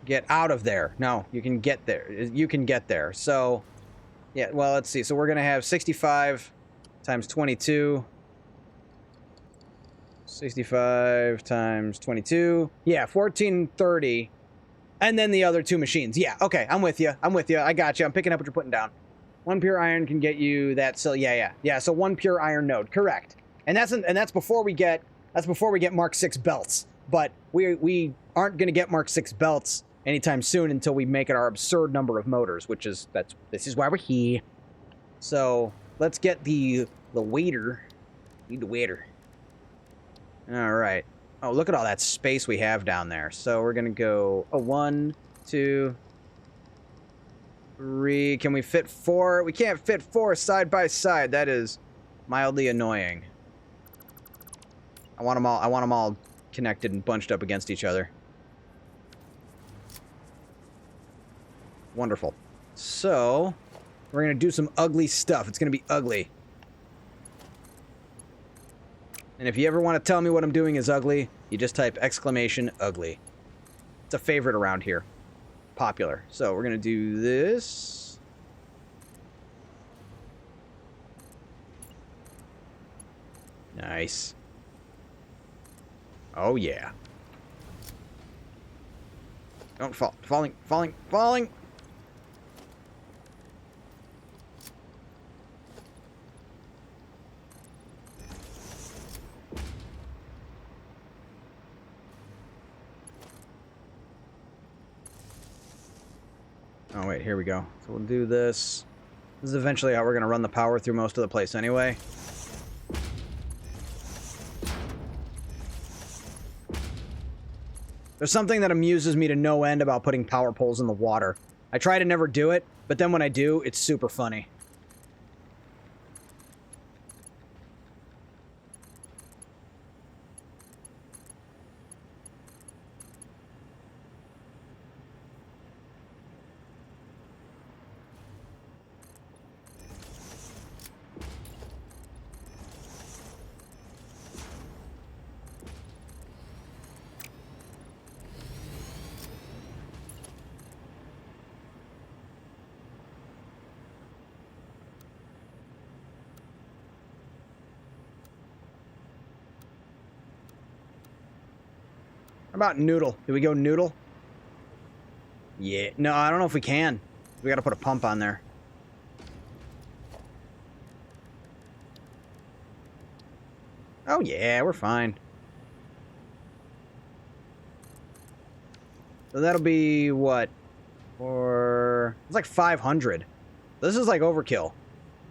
Get out of there. No, you can get there. You can get there. So, yeah, well, let's see. So we're going to have 65 times 22. 65 times 22. Yeah, 1430. And then the other two machines. Yeah, okay, I'm with you. I'm with you. I got you. I'm picking up what you're putting down. One pure iron can get you that. So yeah. So one pure iron node, correct. And that's before we get Mark 6 belts. But we aren't going to get Mark 6 belts anytime soon until we make it our absurd number of motors, which is this is why we're here. So let's get the waiter. Need the waiter. All right. Oh, look at all that space we have down there. So we're gonna go 1, 2, 3. Can we fit 4? We can't fit 4 side by side. That is mildly annoying. I want them all connected and bunched up against each other. Wonderful. So, we're going to do some ugly stuff. It's going to be ugly. And if you ever want to tell me what I'm doing is ugly, you just type exclamation ugly. It's a favorite around here. Popular. So, we're going to do this. Nice. Oh, yeah. Don't fall. Falling. Oh, wait, here we go. So we'll do this. This is eventually how we're going to run the power through most of the place anyway. There's something that amuses me to no end about putting power poles in the water. I try to never do it, but then when I do, it's super funny. How about noodle? Do we go noodle? Yeah. No, I don't know if we can. We got to put a pump on there. Oh, yeah, we're fine. So that'll be what? It's like 500. This is like overkill.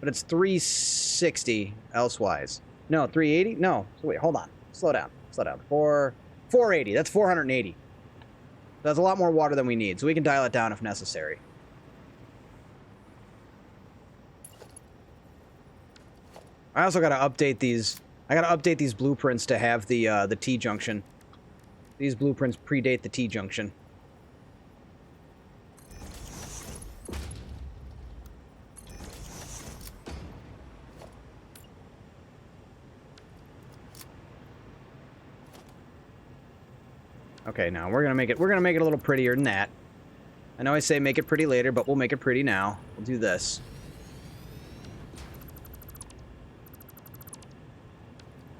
But it's 360 elsewise. No, 380? No. So wait, hold on. Slow down. 480. That's 480. That's a lot more water than we need, so we can dial it down if necessary. I also got to update these. I got to update these blueprints to have the T-junction. These blueprints predate the T-junction. Okay, now we're gonna make it a little prettier than that. I know I say make it pretty later, but we'll make it pretty now. We'll do this.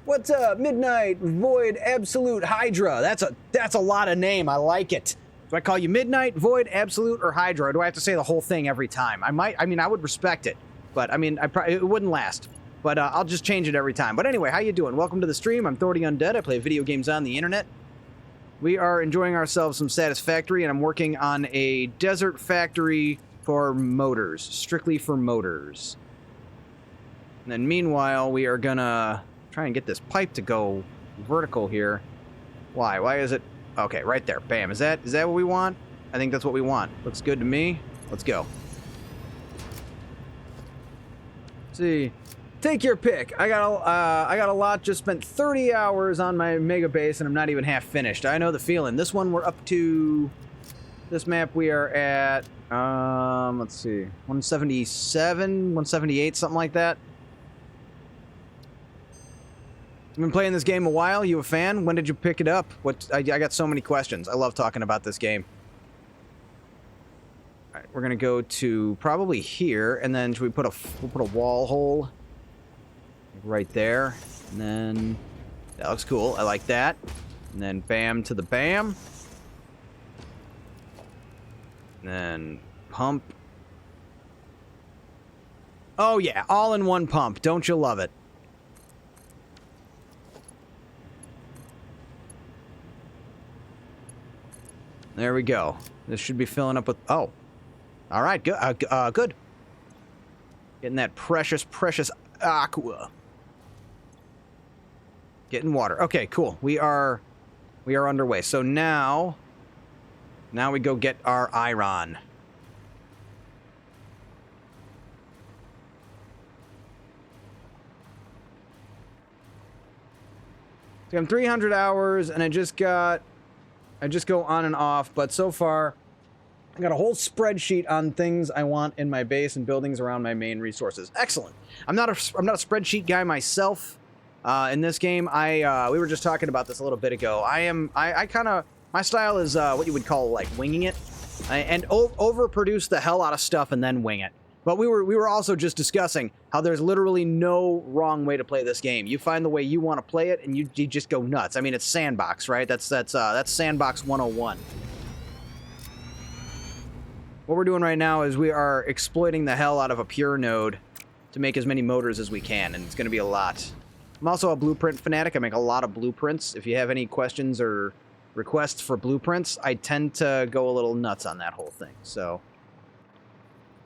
What's up, Midnight Void Absolute Hydra? That's a lot of name. I like it. Do I call you Midnight, Void, Absolute, or Hydra? Or do I have to say the whole thing every time? I would respect it, but it wouldn't last. But I'll just change it every time. But anyway, how you doing? Welcome to the stream. I'm Thordy Undead. I play video games on the internet. We are enjoying ourselves some Satisfactory, and I'm working on a desert factory for motors, strictly for motors. And then meanwhile, we are gonna try and get this pipe to go vertical here. Why? Why is it? Okay, right there. Bam. Is that what we want? I think that's what we want. Looks good to me. Let's go. Let's see. Take your pick. I got a lot. Just spent 30 hours on my mega base, and I'm not even half finished. I know the feeling. This one, we're up to. This map, we are at. Let's see, 177, 178, something like that. You've been playing this game a while. You a fan? When did you pick it up? I got so many questions. I love talking about this game. we're gonna go to probably here, and then should we put we'll put a wall hole right there, and then that looks cool. I like that. And then bam to the bam. And then pump. Oh yeah, all in one pump. Don't you love it? There we go. This should be filling up with... Oh. All right, good. Good. Getting that precious, precious aqua. Getting water. Okay, cool. We are underway. So now we go get our iron. So I'm 300 hours, and I just go on and off, but so far, I got a whole spreadsheet on things I want in my base and buildings around my main resources. Excellent. I'm not a spreadsheet guy myself. In this game, we were just talking about this a little bit ago. I kind of, my style is what you would call like winging it, and overproduce the hell out of stuff and then wing it. But we were also just discussing how there's literally no wrong way to play this game. You find the way you want to play it, and you just go nuts. I mean, it's sandbox, right? That's sandbox 101. What we're doing right now is we are exploiting the hell out of a pure node to make as many motors as we can, and it's going to be a lot. I'm also a blueprint fanatic. I make a lot of blueprints. If you have any questions or requests for blueprints, I tend to go a little nuts on that whole thing. So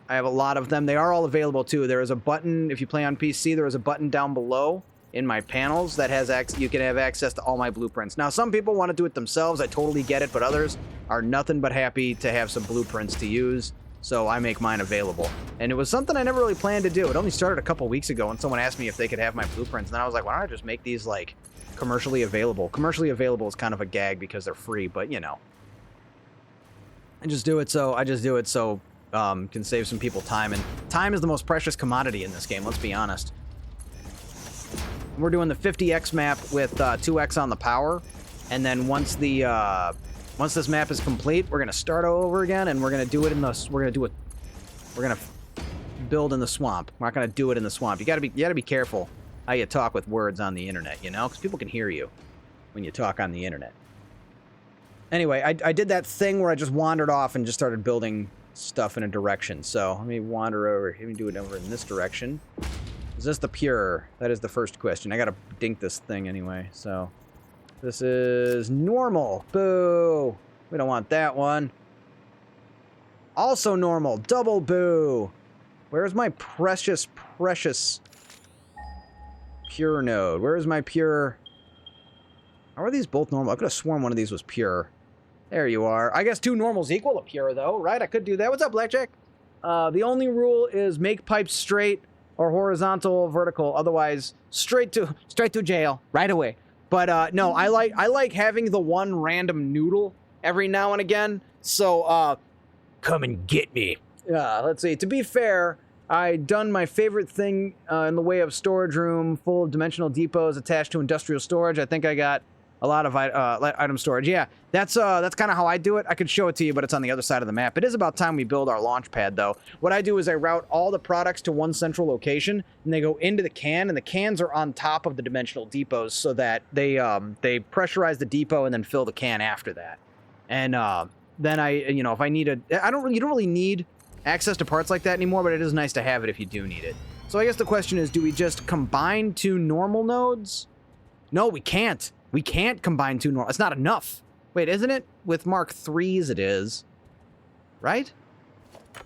I have a lot of them. They are all available too. There is a button, if you play on PC, there is a button down below in my panels that has you can have access to all my blueprints. Now, some people want to do it themselves. I totally get it, but others are nothing but happy to have some blueprints to use. So I make mine available. And it was something I never really planned to do. It only started a couple weeks ago when someone asked me if they could have my blueprints. And then I was like, why don't I just make these, like, commercially available? Commercially available is kind of a gag because they're free, but, you know. I just do it so can save some people time. And time is the most precious commodity in this game, let's be honest. We're doing the 50x map with 2x on the power. And then once this map is complete, we're gonna start over again, and we're gonna do it in the. We're gonna build in the swamp. We're not gonna do it in the swamp. You gotta be careful how you talk with words on the internet, you know, because people can hear you when you talk on the internet. Anyway, I did that thing where I just wandered off and just started building stuff in a direction. So let me wander over. Let me do it over in this direction. Is this the pure? That is the first question. I gotta dink this thing anyway. So. This is normal. Boo. We don't want that one. Also normal. Double boo. Where's my precious, precious pure node? Where is my pure? How are these both normal? I could have sworn one of these was pure. There you are. I guess two normals equal a pure, though, right? I could do that. What's up, Blackjack? The only rule is make pipes straight or horizontal or vertical. Otherwise, straight to jail right away. But no, I like having the one random noodle every now and again. So come and get me. Let's see. To be fair, I done my favorite thing in the way of storage room full of dimensional depots attached to industrial storage. I think I got a lot of item storage. Yeah, that's kind of how I do it. I could show it to you, but it's on the other side of the map. It is about time we build our launch pad, though. What I do is I route all the products to one central location, and they go into the can, and the cans are on top of the dimensional depots so that they pressurize the depot and then fill the can after that. And then if I need you don't really need access to parts like that anymore, but it is nice to have it if you do need it. So I guess the question is, do we just combine two normal nodes? No, we can't. We can't combine two normal. It's not enough. Wait, isn't it? With Mark 3s it is. Right?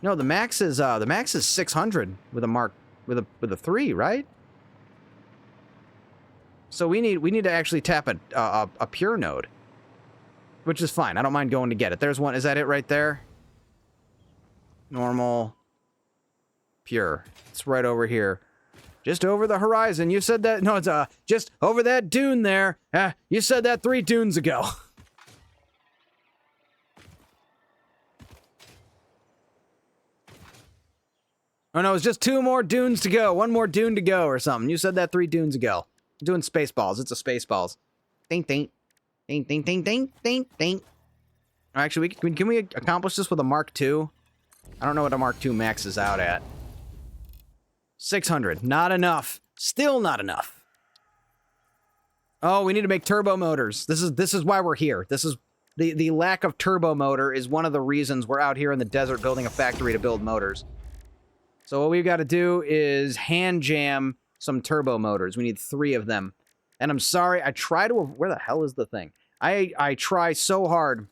No, the max is 600 with a 3, right? So we need to actually tap a pure node. Which is fine. I don't mind going to get it. There's one. Is that it right there? Normal. Pure. It's right over here. Just over the horizon. You said that. No, it's just over that dune there. You said that 3 dunes ago. Oh no, it's just 2 more dunes to go. 1 more dune to go or something. You said that 3 dunes ago. I'm doing Spaceballs. It's a Spaceballs. Ding, ding. Ding, ding, ding, ding, ding, ding. Actually, can we accomplish this with a Mark II? I don't know what a Mark II Max is out at. 600. Not enough. Still not enough. Oh, we need to make turbo motors. This is why we're here. This is the lack of turbo motor is one of the reasons we're out here in the desert building a factory to build motors. So what we've got to do is hand jam some turbo motors. We need 3 of them. And I'm sorry, I try to... Where the hell is the thing? I try so hard.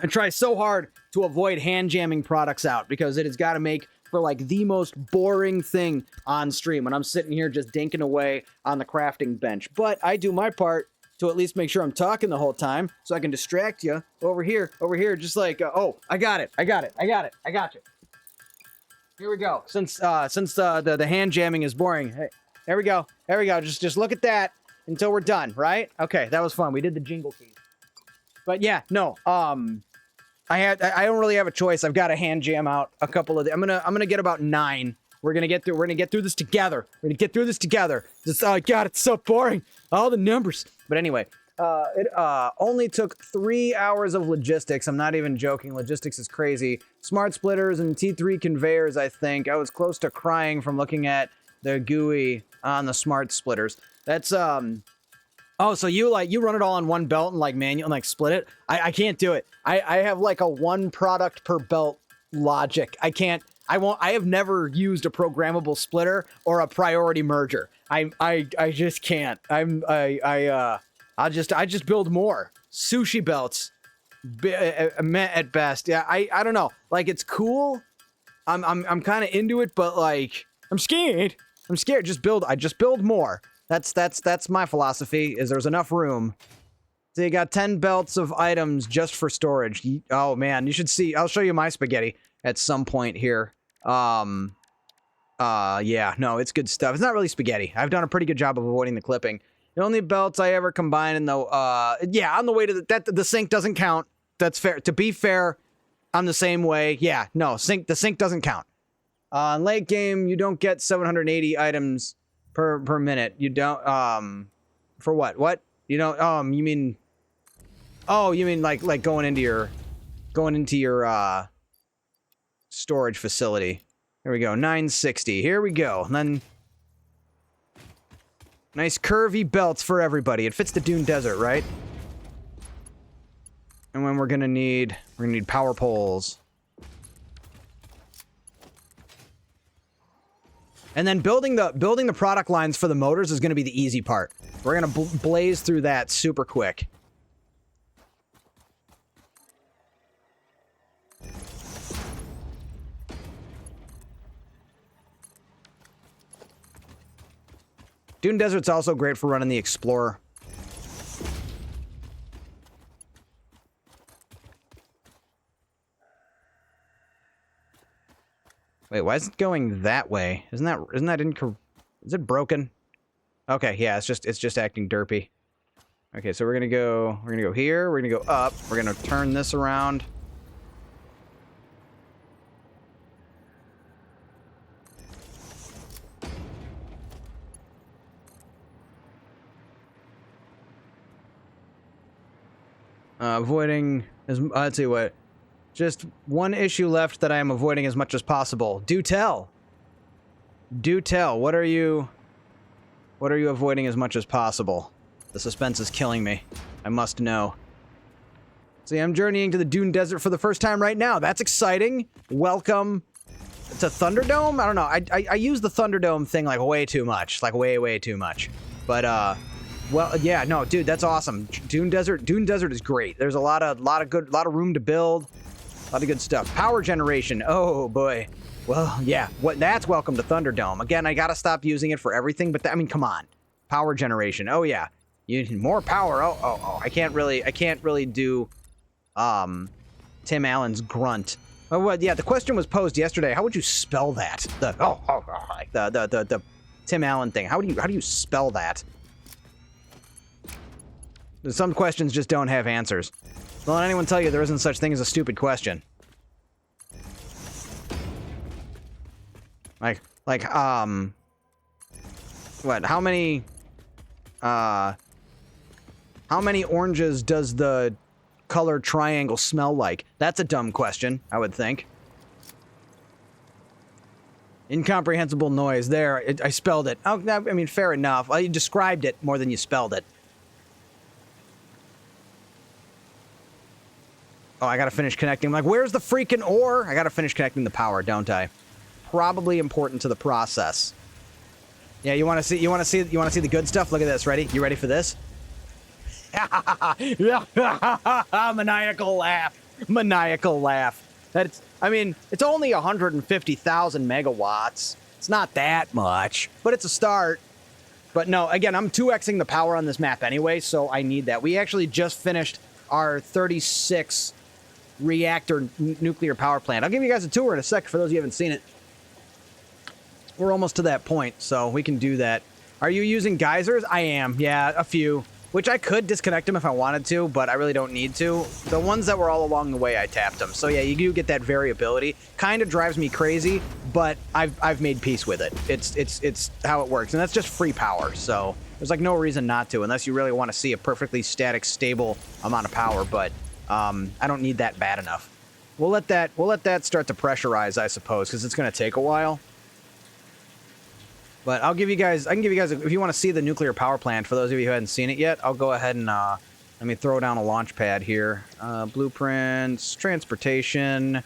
I try so hard to avoid hand jamming products out because it has got to make for like the most boring thing on stream when I'm sitting here just dinking away on the crafting bench. But I do my part to at least make sure I'm talking the whole time so I can distract you over here, just like, oh, I got it. I got you. Here we go. Since the hand jamming is boring, hey, there we go. Just look at that until we're done, right? Okay, that was fun. We did the jingle keys. But yeah, no, I don't really have a choice. I've got to hand jam out a couple of I'm gonna get about 9. We're gonna get through this together. Just, oh god, it's so boring. All the numbers. But anyway, it only took 3 hours of logistics. I'm not even joking. Logistics is crazy. Smart splitters and T3 conveyors, I think. I was close to crying from looking at the GUI on the smart splitters. That's oh, so you run it all on one belt and like manual and like split it? I can't do it. I have like a 1 product per belt logic. I have never used a programmable splitter or a priority merger. I just can't. I just build more sushi belts at best. Yeah, I don't know. Like it's cool. I'm kind of into it, but like I'm scared. I just build more. That's my philosophy. Is there's enough room. So you got 10 belts of items just for storage. Oh man, you should see. I'll show you my spaghetti at some point here. Yeah, no, it's good stuff. It's not really spaghetti. I've done a pretty good job of avoiding the clipping. The only belts I ever combine in the, yeah, on the way to the sink doesn't count. That's fair. To be fair, I'm the same way. Yeah, no, the sink doesn't count. In late game, you don't get 780 items per minute. You don't, for what? What? You don't, you mean like going into your storage facility. Here we go, 960. Here we go. And then nice curvy belts for everybody. It fits the Dune Desert, right? And when we're gonna need power poles. And then building the product lines for the motors is gonna be the easy part. We're gonna blaze through that super quick. Dune Desert's also great for running the Explorer. Wait, why is it going that way? Isn't that incorrect? Is it broken? Okay, yeah, it's just acting derpy. Okay, so we're gonna go here, we're gonna go up, we're gonna turn this around. Avoiding as let's see what. Just one issue left that I am avoiding as much as possible. Do tell. Do tell. What are you avoiding as much as possible? The suspense is killing me. I must know. See, I'm journeying to the Dune Desert for the first time right now. That's exciting. Welcome to Thunderdome? I don't know. I use the Thunderdome thing like way too much. Like way too much. But well, yeah, no, dude, that's awesome. Dune Desert is great. There's a lot of room to build. A lot of good stuff. Power generation. Oh boy. Well, yeah. That's welcome to Thunderdome. Again, I gotta stop using it for everything, but I mean, come on. Power generation. Oh yeah. You need more power. Oh. I can't really do Tim Allen's grunt. Oh, well, yeah, the question was posed yesterday. How would you spell that? The Tim Allen thing. How do you spell that? Some questions just don't have answers. Don't let anyone tell you there isn't such thing as a stupid question. Like, what? How many oranges does the color triangle smell like? That's a dumb question, I would think. Incomprehensible noise. There, I spelled it. Oh, I mean, fair enough. You described it more than you spelled it. Oh, I gotta finish connecting. I'm like, where's the freaking ore? I gotta finish connecting the power, don't I? Probably important to the process. Yeah, you want to see the good stuff? Look at this. Ready? You ready for this? Maniacal laugh. Maniacal laugh. I mean, it's only 150,000 megawatts. It's not that much, but it's a start. But no, again, I'm 2xing the power on this map anyway, so I need that. We actually just finished our 36 reactor nuclear power plant. I'll give you guys a tour in a sec for those of you who haven't seen it. We're almost to that point, so we can do that. Are you using geysers? I am. Yeah, a few. Which I could disconnect them if I wanted to, but I really don't need to. The ones that were all along the way, I tapped them. So yeah, you do get that variability. Kind of drives me crazy, but I've made peace with it. It's how it works, and that's just free power. So there's like no reason not to, unless you really want to see a perfectly static, stable amount of power. But I don't need that bad enough. We'll let that start to pressurize, I suppose, because it's going to take a while. But I can give you guys, if you want to see the nuclear power plant, for those of you who hadn't seen it yet, I'll go ahead and let me throw down a launch pad here. Blueprints, transportation.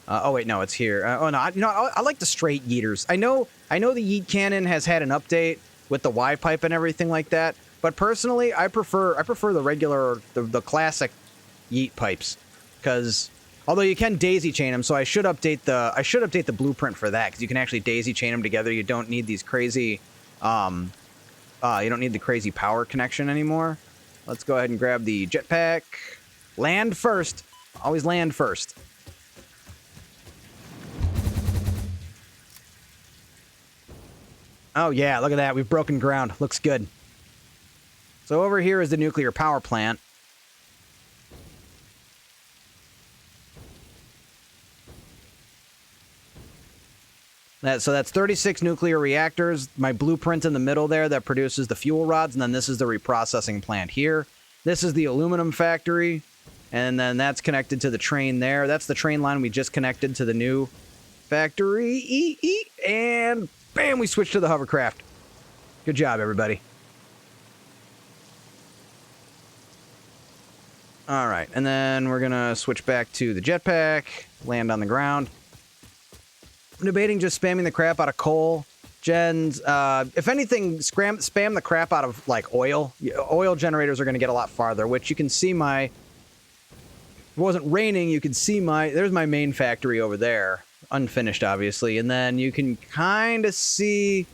Oh wait, no, it's here. Oh no, I like the straight yeeters. I know the yeet cannon has had an update with the Y pipe and everything like that, but personally, I prefer the regular, the classic yeet pipes, because although you can daisy chain them, so I should update the blueprint for that, because you can actually daisy chain them together. You don't need these crazy, you don't need the crazy power connection anymore. Let's go ahead and grab the jetpack. Land first. Always land first. Oh yeah, look at that. We've broken ground. Looks good. So over here is the nuclear power plant. So that's 36 nuclear reactors. My blueprint in the middle there that produces the fuel rods, and then this is the reprocessing plant here. This is the aluminum factory, and then that's connected to the train there. That's the train line we just connected to the new factory. And bam, we switched to the hovercraft. Good job, everybody. All right, and then we're gonna switch back to the jetpack, land on the ground. I'm debating just spamming the crap out of coal gens. If anything, spam the crap out of, like, oil. Oil generators are going to get a lot farther, which you can see my... If it wasn't raining, you could see my... There's my main factory over there. Unfinished, obviously. And then you can kind of see...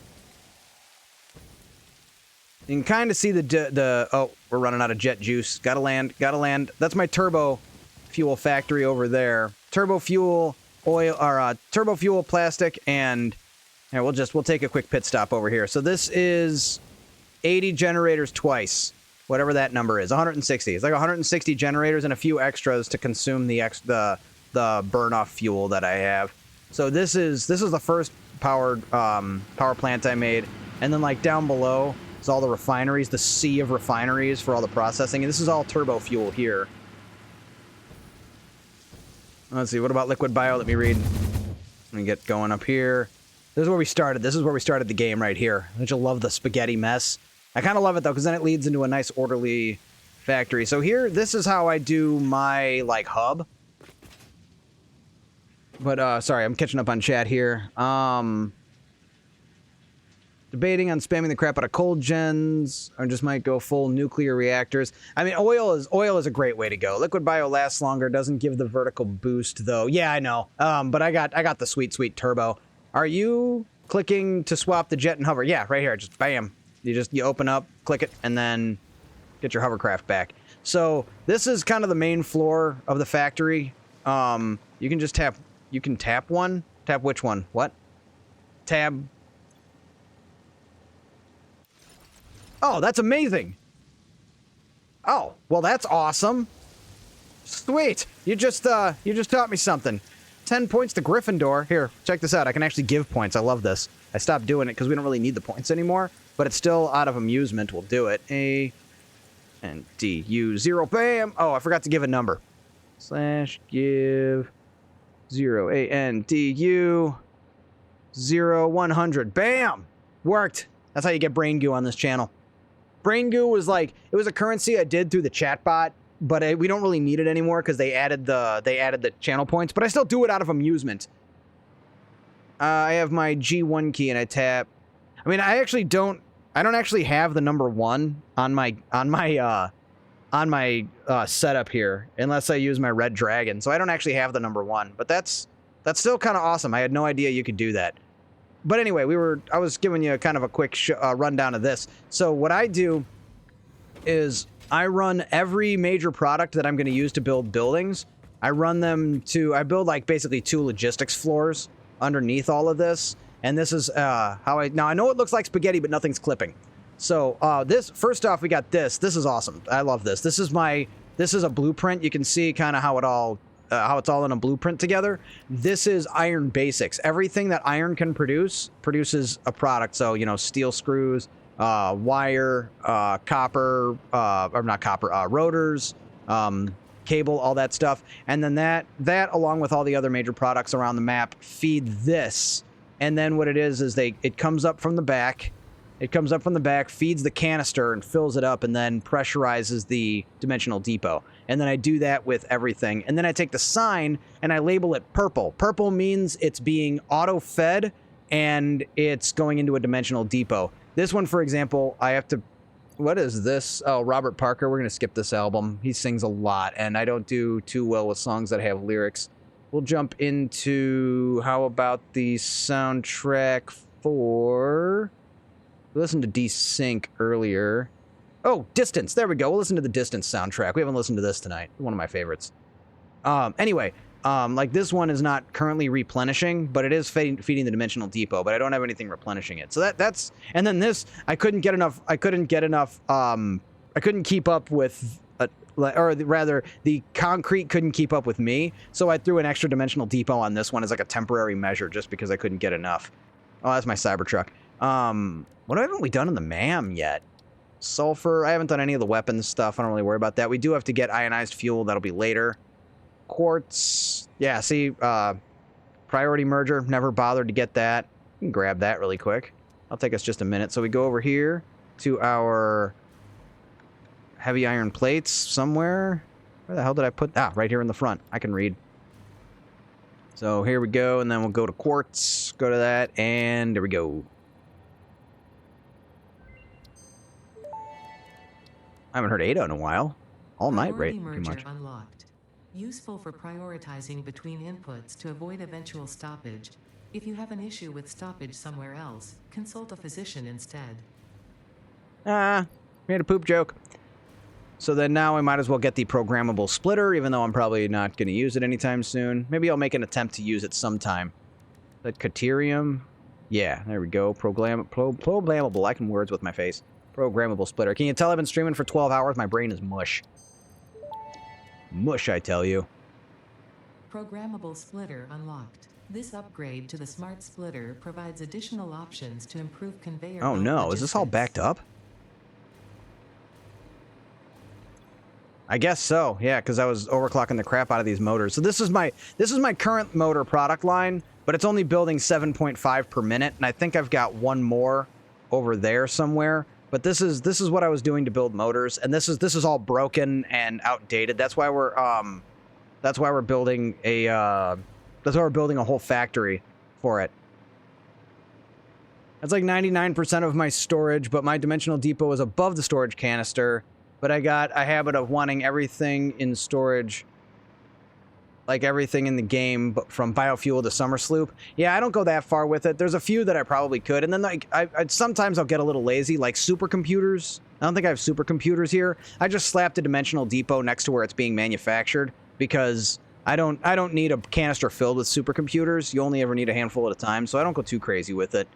You can kind of see the... Oh, we're running out of jet juice. Gotta land. Gotta land. That's my turbo fuel factory over there. Turbo fuel... oil or turbo fuel, plastic, and yeah, we'll take a quick pit stop over here. So this is 80 generators twice, whatever that number is, 160. It's like 160 generators and a few extras to consume the burn off fuel that I have. So this is the first power plant I made, and then like down below is all the refineries, the sea of refineries for all the processing, and this is all turbo fuel here. Let's see, what about liquid bio? Let me read. Let me get going up here. This is where we started. This is where we started the game right here. Don't you love the spaghetti mess? I kind of love it, though, because then it leads into a nice, orderly factory. So here, this is how I do my, like, hub. But, sorry, I'm catching up on chat here. Debating on spamming the crap out of coal gens, or just might go full nuclear reactors. I mean, oil is a great way to go. Liquid bio lasts longer, doesn't give the vertical boost though. Yeah, I know. But I got the sweet turbo. Are you clicking to swap the jet and hover? Yeah, right here. Just bam. You open up, click it, and then get your hovercraft back. So this is kind of the main floor of the factory. You can just tap. You can tap one. Tap which one? What? Tab. Oh, that's amazing. Oh, well, that's awesome. Sweet. You just taught me something. 10 points to Gryffindor. Here, check this out. I can actually give points. I love this. I stopped doing it because we don't really need the points anymore, but it's still out of amusement. We'll do it. A and D U 0. Bam. Oh, I forgot to give a number. /give 0 A N D U 0, 100. Bam! Worked. That's how you get brain goo on this channel. Brain goo was like, it was a currency I did through the chatbot, but we don't really need it anymore because they added the channel points, but I still do it out of amusement. I have my G1 key and I tap. I mean, I don't actually have the number 1 on my setup here unless I use my red dragon. So I don't actually have the number 1, but that's still kind of awesome. I had no idea you could do that. But anyway, I was giving you kind of a quick rundown of this. So what I do is I run every major product that I'm going to use to build buildings. I build like basically 2 logistics floors underneath all of this. And this is now I know it looks like spaghetti, but nothing's clipping. So first off, we got this. This is awesome. I love this. This is a blueprint. You can see kind of how it's all in a blueprint together. This is iron basics. Everything that iron can produces a product. So, you know, steel screws, wire, copper, or not copper, rotors, cable, all that stuff. And then that along with all the other major products around the map feed this. And then what it is it comes up from the back. It comes up from the back, feeds the canister and fills it up, and then pressurizes the dimensional depot. And then I do that with everything. And then I take the sign and I label it purple. Purple means it's being auto-fed and it's going into a dimensional depot. This one, for example, I have to... What is this? Oh, Robert Parker. We're going to skip this album. He sings a lot, and I don't do too well with songs that have lyrics. We'll jump into... How about the soundtrack for... We listened to Desync earlier. Oh, Distance. There we go. We'll listen to the Distance soundtrack. We haven't listened to this tonight. One of my favorites. Anyway, like this one is not currently replenishing, but it is feeding the dimensional depot, but I don't have anything replenishing it. So that's... And then this, I couldn't keep up with... or rather, the concrete couldn't keep up with me, so I threw an extra dimensional depot on this one as like a temporary measure just because I couldn't get enough. Oh, that's my Cybertruck. What haven't we done in the MAM yet? Sulfur. I haven't done any of the weapons stuff. I don't really worry about that. We do have to get ionized fuel. That'll be later. Quartz. Yeah, see, priority merger. Never bothered to get that. You can grab that really quick. That'll take us just a minute. So we go over here to our heavy iron plates somewhere. Where the hell did I put... Ah, right here in the front. I can read. So here we go, and then we'll go to quartz. Go to that, and there we go. I haven't heard Ada in a while. All night, right? Pretty much. Unlocked. Useful for prioritizing between inputs to avoid eventual stoppage. If you have an issue with stoppage somewhere else, consult a physician instead. Made a poop joke. So then now I might as well get the programmable splitter, even though I'm probably not going to use it anytime soon. Maybe I'll make an attempt to use it sometime. The Caterium. Yeah, there we go. Programmable. I can words with my face. Programmable splitter. Can you tell I've been streaming for 12 hours? My brain is mush. Mush, I tell you. Programmable splitter unlocked. This upgrade to the smart splitter provides additional options to improve conveyor. Oh no, is this all backed up? I guess so, yeah, because I was overclocking the crap out of these motors. So this is my current motor product line, but it's only building 7.5 per minute, and I think I've got one more over there somewhere. But this is what I was doing to build motors, and this is all broken and outdated. That's why we're building a whole factory for it. That's like 99% of my storage, but my dimensional depot is above the storage canister. But I got a habit of wanting everything in storage, like everything in the game, but from biofuel to summer sloop. Yeah, I don't go that far with it. There's a few that I probably could. And then like sometimes I'll get a little lazy, like supercomputers. I don't think I have supercomputers here. I just slapped a dimensional depot next to where it's being manufactured because I don't need a canister filled with supercomputers. You only ever need a handful at a time, so I don't go too crazy with it.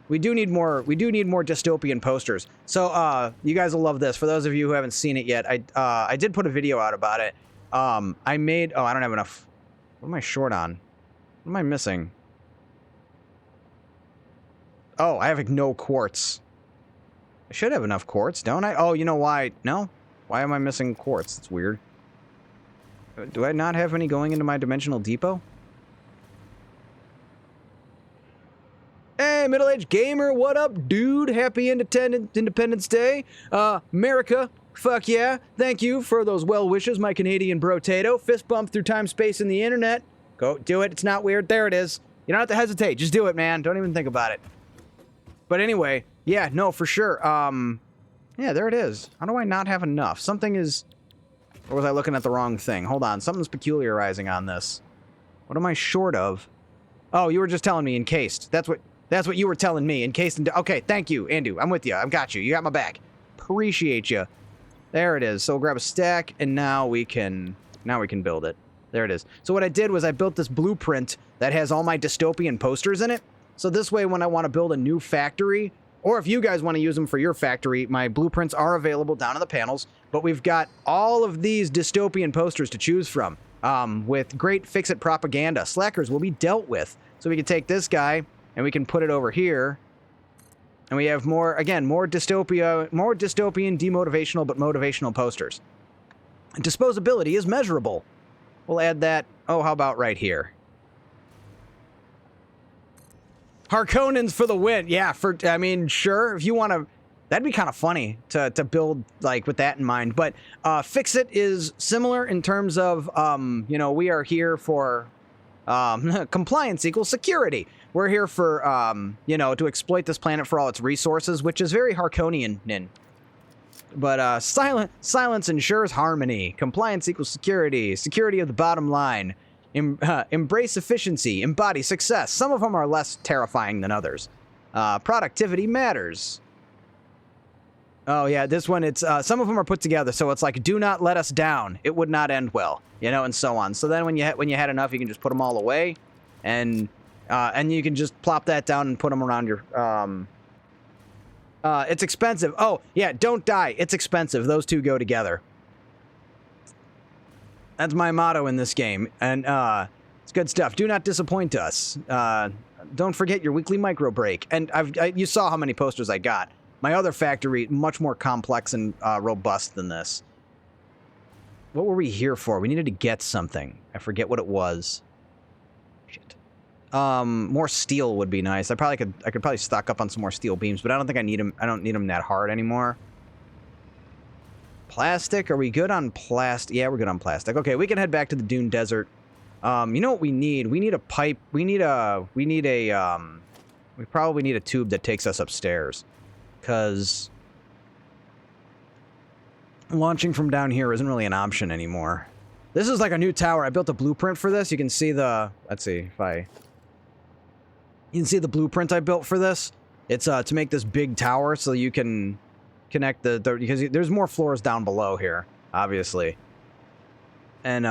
We do need more dystopian posters. So you guys will love this. For those of you who haven't seen it yet, I did put a video out about it. I made... Oh, I don't have enough... What am I short on? What am I missing? Oh, I have no quartz. I should have enough quartz, don't I? Oh, you know why? No? Why am I missing quartz? That's weird. Do I not have any going into my dimensional depot? Hey, middle-aged gamer, what up, dude? Happy Independence Day. America, fuck yeah. Thank you for those well wishes, my Canadian brotato. Fist bump through time, space, and the internet. Go do it. It's not weird. There it is. You don't have to hesitate. Just do it, man. Don't even think about it. But anyway, yeah, no, for sure. Yeah, there it is. How do I not have enough? Something is... Or was I looking at the wrong thing? Hold on. Something's peculiarizing on this. What am I short of? Oh, you were just telling me encased. That's what you were telling me. Encased and... Okay, thank you, Andu. I'm with you. I've got you. You got my back. Appreciate you. There it is. So we'll grab a stack, and now we can build it. There it is. So what I did was I built this blueprint that has all my dystopian posters in it. So this way, when I want to build a new factory, or if you guys want to use them for your factory, my blueprints are available down in the panels. But we've got all of these dystopian posters to choose from with great fix-it propaganda. Slackers will be dealt with. So we can take this guy, and we can put it over here. And we have more, again, more dystopian, demotivational, but motivational posters. Disposability is measurable. We'll add that, oh, how about right here? Harkonnens for the win. Yeah, I mean, sure, if you want to... That'd be kind of funny to build, like, with that in mind. But Fix-It is similar in terms of, you know, we are here for compliance equals security. We're here for, you know, to exploit this planet for all its resources, which is very Harkonian. But silence ensures harmony. Compliance equals security. Security of the bottom line. Embrace efficiency. Embody success. Some of them are less terrifying than others. Productivity matters. Oh yeah, this one, it's some of them are put together, so it's like, do not let us down. It would not end well, you know, and so on. So then when you had enough, you can just put them all away, and you can just plop that down and put them around your. It's expensive. Oh yeah, don't die. It's expensive. Those two go together. That's my motto in this game, and it's good stuff. Do not disappoint us. Don't forget your weekly micro break. And you saw how many posters I got. My other factory, much more complex and robust than this. What were we here for? We needed to get something. I forget what it was. Shit. More steel would be nice. I could probably stock up on some more steel beams, but I don't think I need them. I don't need them that hard anymore. Plastic? Are we good on plastic? Yeah, we're good on plastic. Okay, we can head back to the Dune Desert. You know what we need? We need a pipe. We probably need a tube that takes us upstairs. Because launching from down here isn't really an option anymore. This is like a new tower. I built a blueprint for this. You can see the... Let's see if I... You can see the blueprint I built for this. It's to make this big tower so you can connect the... Because there's more floors down below here, obviously. And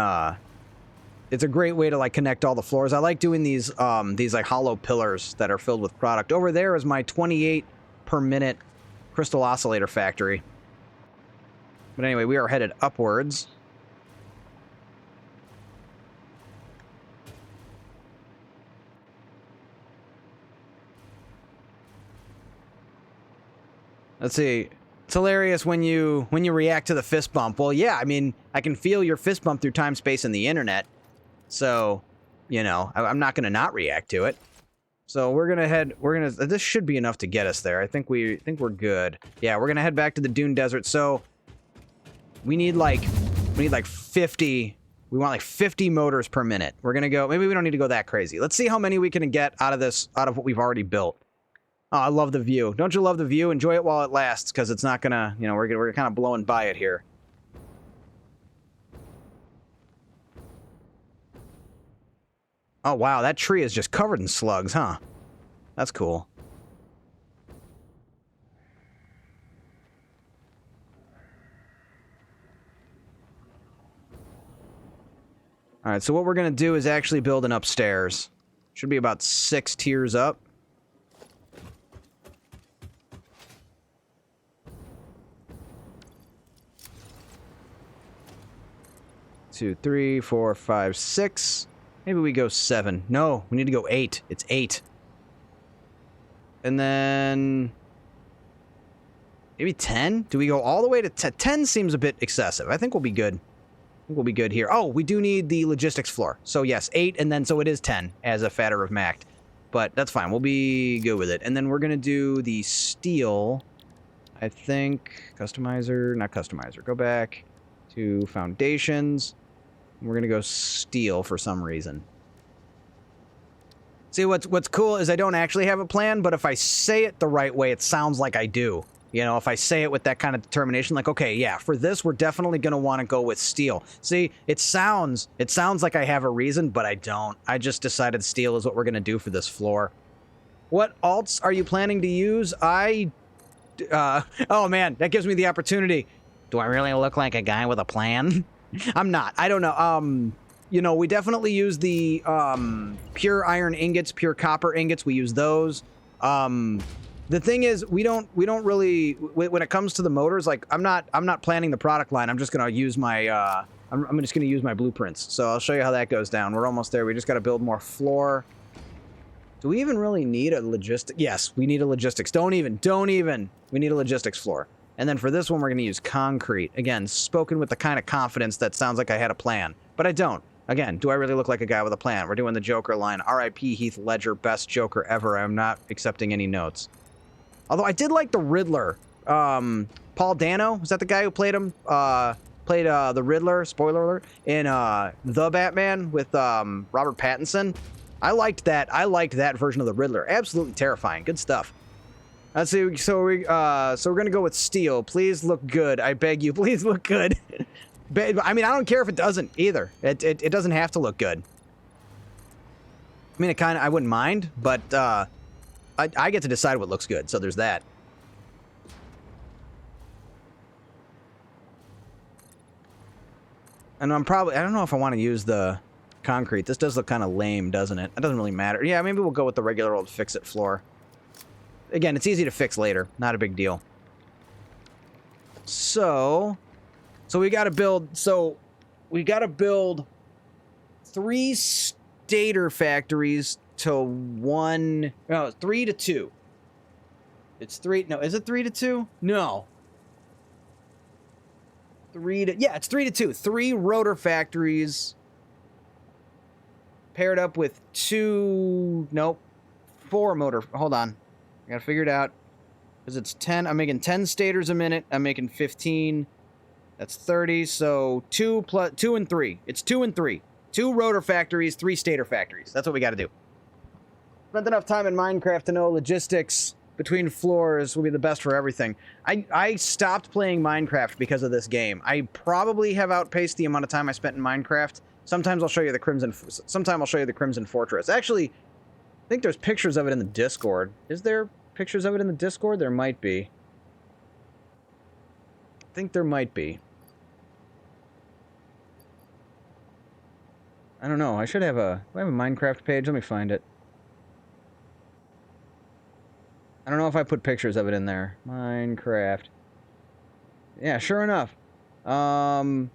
it's a great way to like connect all the floors. I like doing these like hollow pillars that are filled with product. Over there is my 28 per minute crystal oscillator factory. But anyway, we are headed upwards. Let's see. It's hilarious when you react to the fist bump. Well, yeah, I mean, I can feel your fist bump through time, space, and the internet. So, you know, I'm not going to not react to it. So this should be enough to get us there. I think we're good. Yeah, we're gonna head back to the Dune Desert. So we need like 50. We want like 50 motors per minute. We're gonna go. Maybe we don't need to go that crazy. Let's see how many we can get out of what we've already built. Oh, I love the view. Don't you love the view? Enjoy it while it lasts, because it's not gonna. You know, we're kind of blowing by it here. Oh, wow, that tree is just covered in slugs, huh? That's cool. Alright, so what we're going to do is actually build an upstairs. Should be about 6 tiers up. Two, 3, 4, 5, 6. Maybe we go 7. No, we need to go 8. It's 8. And then... maybe 10? Do we go all the way to 10? 10 seems a bit excessive. I think we'll be good. I think we'll be good here. Oh, we do need the logistics floor. So yes, 8, and then so it is 10 as a fatter of Mact. but that's fine. We'll be good with it. And then we're going to do the steel, I think. Customizer, not customizer. Go back to foundations. We're going to go steel for some reason. See, what's cool is I don't actually have a plan, but if I say it the right way, it sounds like I do. You know, if I say it with that kind of determination, like, okay, yeah, for this, we're definitely going to want to go with steel. See, it sounds like I have a reason, but I don't. I just decided steel is what we're going to do for this floor. What alts are you planning to use? Oh man, that gives me the opportunity. Do I really look like a guy with a plan? I'm not. I don't know. You know, we definitely use the pure iron ingots, pure copper ingots. We use those. The thing is, we don't really, when it comes to the motors, like I'm not planning the product line. I'm just gonna use my I'm just gonna use my blueprints. So I'll show you how that goes down. We're almost there. We just got to build more floor. Do we even really need a logistic? Yes, we need a logistics. Don't even. We need a logistics floor. And then for this one, we're gonna use concrete. Again, spoken with the kind of confidence that sounds like I had a plan, but I don't. Again, do I really look like a guy with a plan? We're doing the Joker line. R.I.P. Heath Ledger, best Joker ever. I'm not accepting any notes. Although I did like the Riddler. Paul Dano, was that the guy who played him? Played the Riddler, spoiler alert, in The Batman with Robert Pattinson. I liked that. I liked that version of the Riddler. Absolutely terrifying. Good stuff. Let's see. So we're gonna go with steel. Please look good. I beg you. Please look good. I mean, I don't care if it doesn't either. It doesn't have to look good. I mean, I wouldn't mind, but I get to decide what looks good, so there's that. And I don't know if I want to use the concrete. This does look kind of lame, doesn't it? It doesn't really matter. Yeah, maybe we'll go with the regular old fix-it floor. Again, it's easy to fix later. Not a big deal. So we got to build. So we got to build 3 stator factories to 1. No, 3 to 2. It's 3. No, is it 3 to 2? No. 3 to. Yeah, it's 3 to 2. 3 rotor factories paired up with 2. Nope. 4 motor. Hold on. I gotta figure it out. Because it's 10. I'm making 10 stators a minute. I'm making 15. That's 30. So 2 and 3. It's 2 and 3. 2 rotor factories, 3 stator factories. That's what we got to do. Spent enough time in Minecraft to know logistics between floors will be the best for everything. I stopped playing Minecraft because of this game. I probably have outpaced the amount of time I spent in Minecraft. Sometimes I'll show you the Crimson Fortress. Actually, I think there's pictures of it in the Discord. Is there pictures of it in the Discord? There might be. I think there might be. I don't know. I should have a... Do I have a Minecraft page? Let me find it. I don't know if I put pictures of it in there. Minecraft. Yeah, sure enough. No,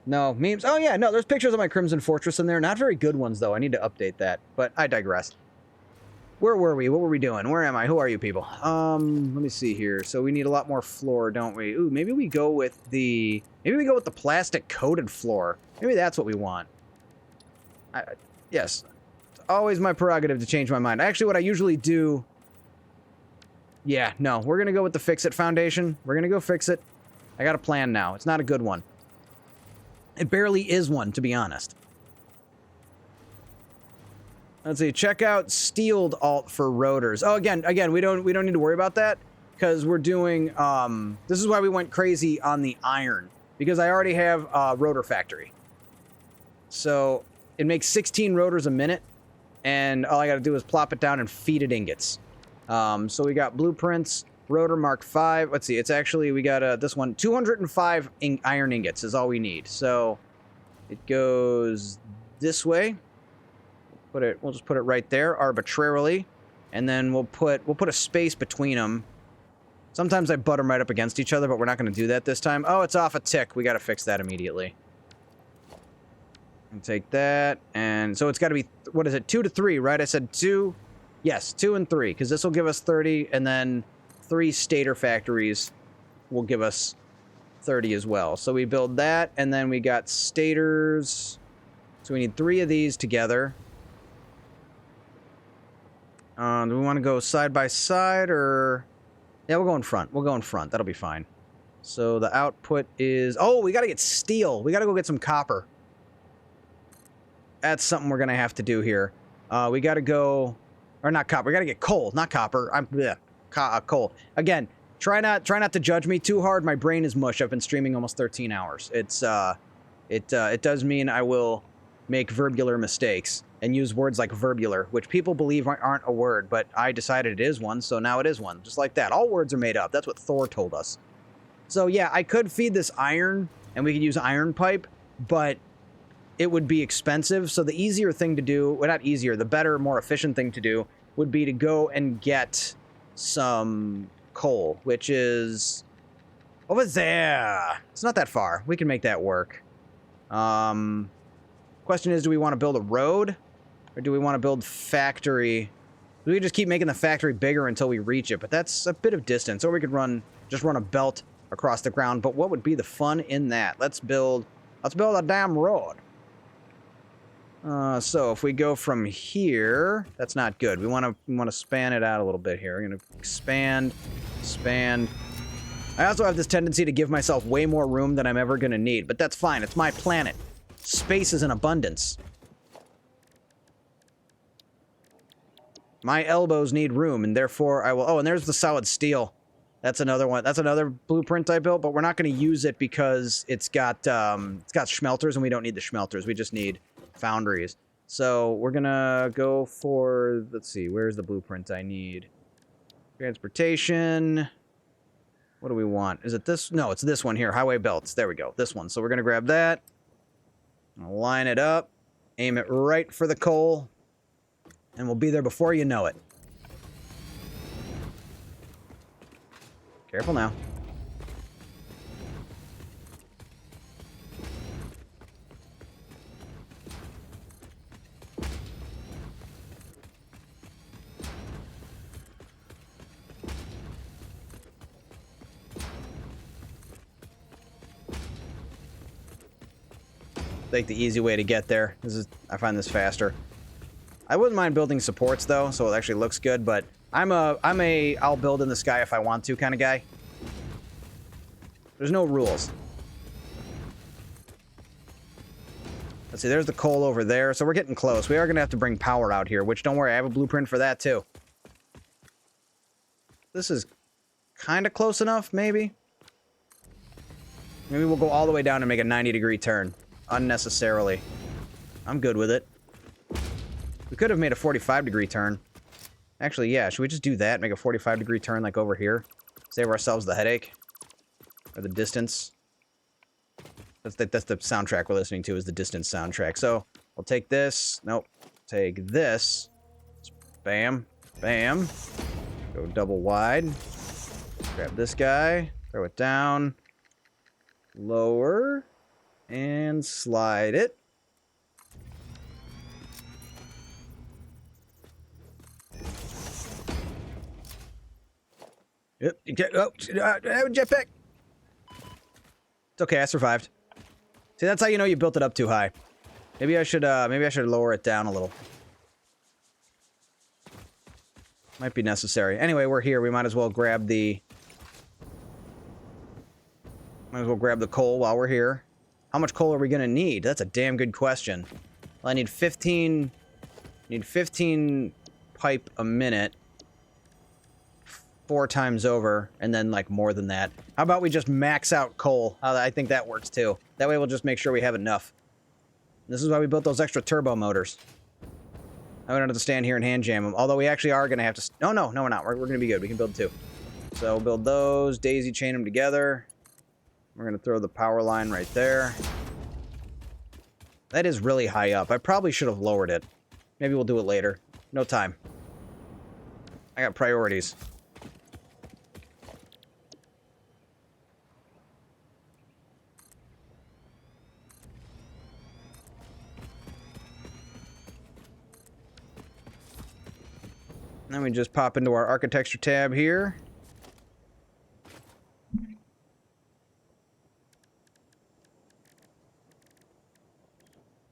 memes. Oh, yeah, no, there's pictures of my Crimson Fortress in there. Not very good ones, though. I need to update that, but I digress. Where were we? What were we doing? Where am I? Who are you people? Let me see here. So we need a lot more floor, don't we? Ooh, maybe we go with the... Maybe we go with the plastic-coated floor. Maybe that's what we want. Yes. It's always my prerogative to change my mind. Actually, what I usually do... Yeah, no. We're going to go with the Fix-It Foundation. We're going to go fix it. I got a plan now. It's not a good one. It barely is one, to be honest. Let's see. Check out Steeled alt for rotors. Oh, again, we don't need to worry about that because we're doing. This is why we went crazy on the iron because I already have a rotor factory. So it makes 16 rotors a minute, and all I got to do is plop it down and feed it ingots. So we got blueprints, rotor Mark 5. Let's see. It's actually we got this one 205 iron ingots is all we need. So it goes this way. We'll just put it right there arbitrarily, and then we'll put a space between them. Sometimes I butt them right up against each other, but we're not going to do that this time. Oh, it's off a tick. We got to fix that immediately. And take that, and so it's got to be, what is it, 2 to 3, right? I said 2. Yes, 2 and 3, because this will give us 30, and then 3 stator factories will give us 30 as well. So we build that, and then we got stators. So we need 3 of these together. Do we want to go side by side or... Yeah, we'll go in front. We'll go in front. That'll be fine. So the output is... Oh, we got to get steel. We got to go get some copper. That's something we're going to have to do here. We got to go... Or not copper. We got to get coal, not copper. Coal. Again, try not to judge me too hard. My brain is mush. I've been streaming almost 13 hours. It does mean I will make verbular mistakes and use words like verbular, which people believe aren't a word, but I decided it is one, so now it is one. Just like that. All words are made up. That's what Thor told us. So yeah, I could feed this iron, and we could use iron pipe, but it would be expensive. So the easier thing to do, well, not easier, the better, more efficient thing to do would be to go and get some coal, which is over there. It's not that far. We can make that work. Question is, do we want to build a road? Or do we want to build factory? We could just keep making the factory bigger until we reach it, but that's a bit of distance. Or we could just run a belt across the ground. But what would be the fun in that? Let's build a damn road. So if we go from here, that's not good. We want to span it out a little bit here. We're going to expand. I also have this tendency to give myself way more room than I'm ever going to need, but that's fine. It's my planet. Space is in abundance. My elbows need room, and therefore I will... Oh, and there's the solid steel. That's another one. That's another blueprint I built, but we're not going to use it because it's got smelters, and we don't need the smelters. We just need foundries. So we're going to go for... Let's see. Where's the blueprint I need? Transportation. What do we want? Is it this? No, it's this one here. Highway belts. There we go. This one. So we're going to grab that. Line it up. Aim it right for the coal. And we'll be there before you know it. Careful now. Take the easy way to get there. I find this faster. I wouldn't mind building supports though, so it actually looks good, but I'm a I'll build in the sky if I want to kind of guy. There's no rules. Let's see, there's the coal over there, so we're getting close. We are gonna have to bring power out here, which don't worry, I have a blueprint for that too. This is kind of close enough, maybe. Maybe we'll go all the way down and make a 90-degree turn. Unnecessarily. I'm good with it. We could have made a 45-degree turn. Actually, yeah, should we just do that? Make a 45-degree turn like over here? Save ourselves the headache? Or the distance? That's the soundtrack we're listening to, is the distance soundtrack. So, we'll take this. Nope. Take this. Bam. Bam. Go double wide. Grab this guy. Throw it down. Lower. And slide it. Yep. Oh, jetpack. It's okay. I survived. See, that's how you know you built it up too high. Maybe I should lower it down a little. Might be necessary. Anyway, we're here. We might as well grab the... coal while we're here. How much coal are we gonna need? That's a damn good question. Well, I need 15... Need 15 pipe a minute. 4 times over, and then, like, more than that. How about we just max out coal? I think that works, too. That way we'll just make sure we have enough. This is why we built those extra turbo motors. I don't have to stand here and hand jam them. Although we actually are going to have to... No, we're not. We're going to be good. We can build 2. So we'll build those, daisy chain them together. We're going to throw the power line right there. That is really high up. I probably should have lowered it. Maybe we'll do it later. No time. I got priorities. Then we just pop into our architecture tab here.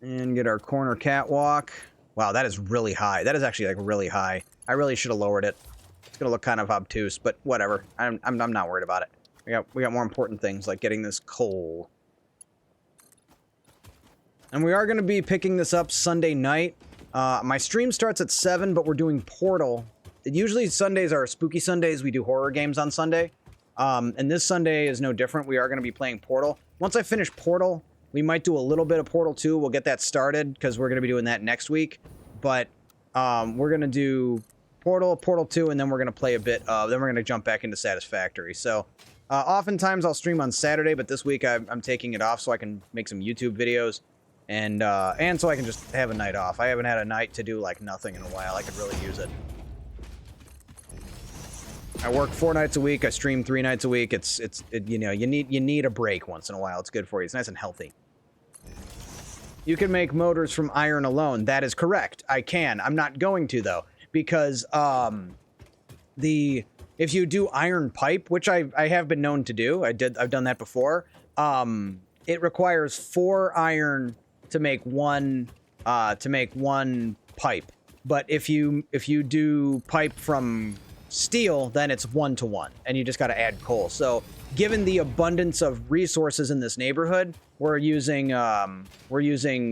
And get our corner catwalk. Wow, that is really high. That is actually, like, really high. I really should have lowered it. It's gonna look kind of obtuse, but whatever. I'm not worried about it. We got more important things like getting this coal. And we are gonna be picking this up Sunday night. My stream starts at 7, but we're doing Portal. Usually Sundays are spooky Sundays. We do horror games on Sunday. And this Sunday is no different. We are going to be playing Portal. Once I finish Portal, we might do a little bit of Portal 2. We'll get that started because we're going to be doing that next week. But we're going to do Portal 2, and then we're going to play a bit of... Then we're going to jump back into Satisfactory. So oftentimes I'll stream on Saturday, but this week I'm taking it off so I can make some YouTube videos. And so I can just have a night off. I haven't had a night to do, like, nothing in a while. I could really use it. I work 4 nights a week. I stream 3 nights a week. You know, you need a break once in a while. It's good for you. It's nice and healthy. You can make motors from iron alone. That is correct. I can. I'm not going to, though, because if you do iron pipe, which I have been known to do, I've done that before. It requires 4 iron to make one pipe. But if you do pipe from steel, then it's 1-to-1, and you just got to add coal. So, given the abundance of resources in this neighborhood, we're using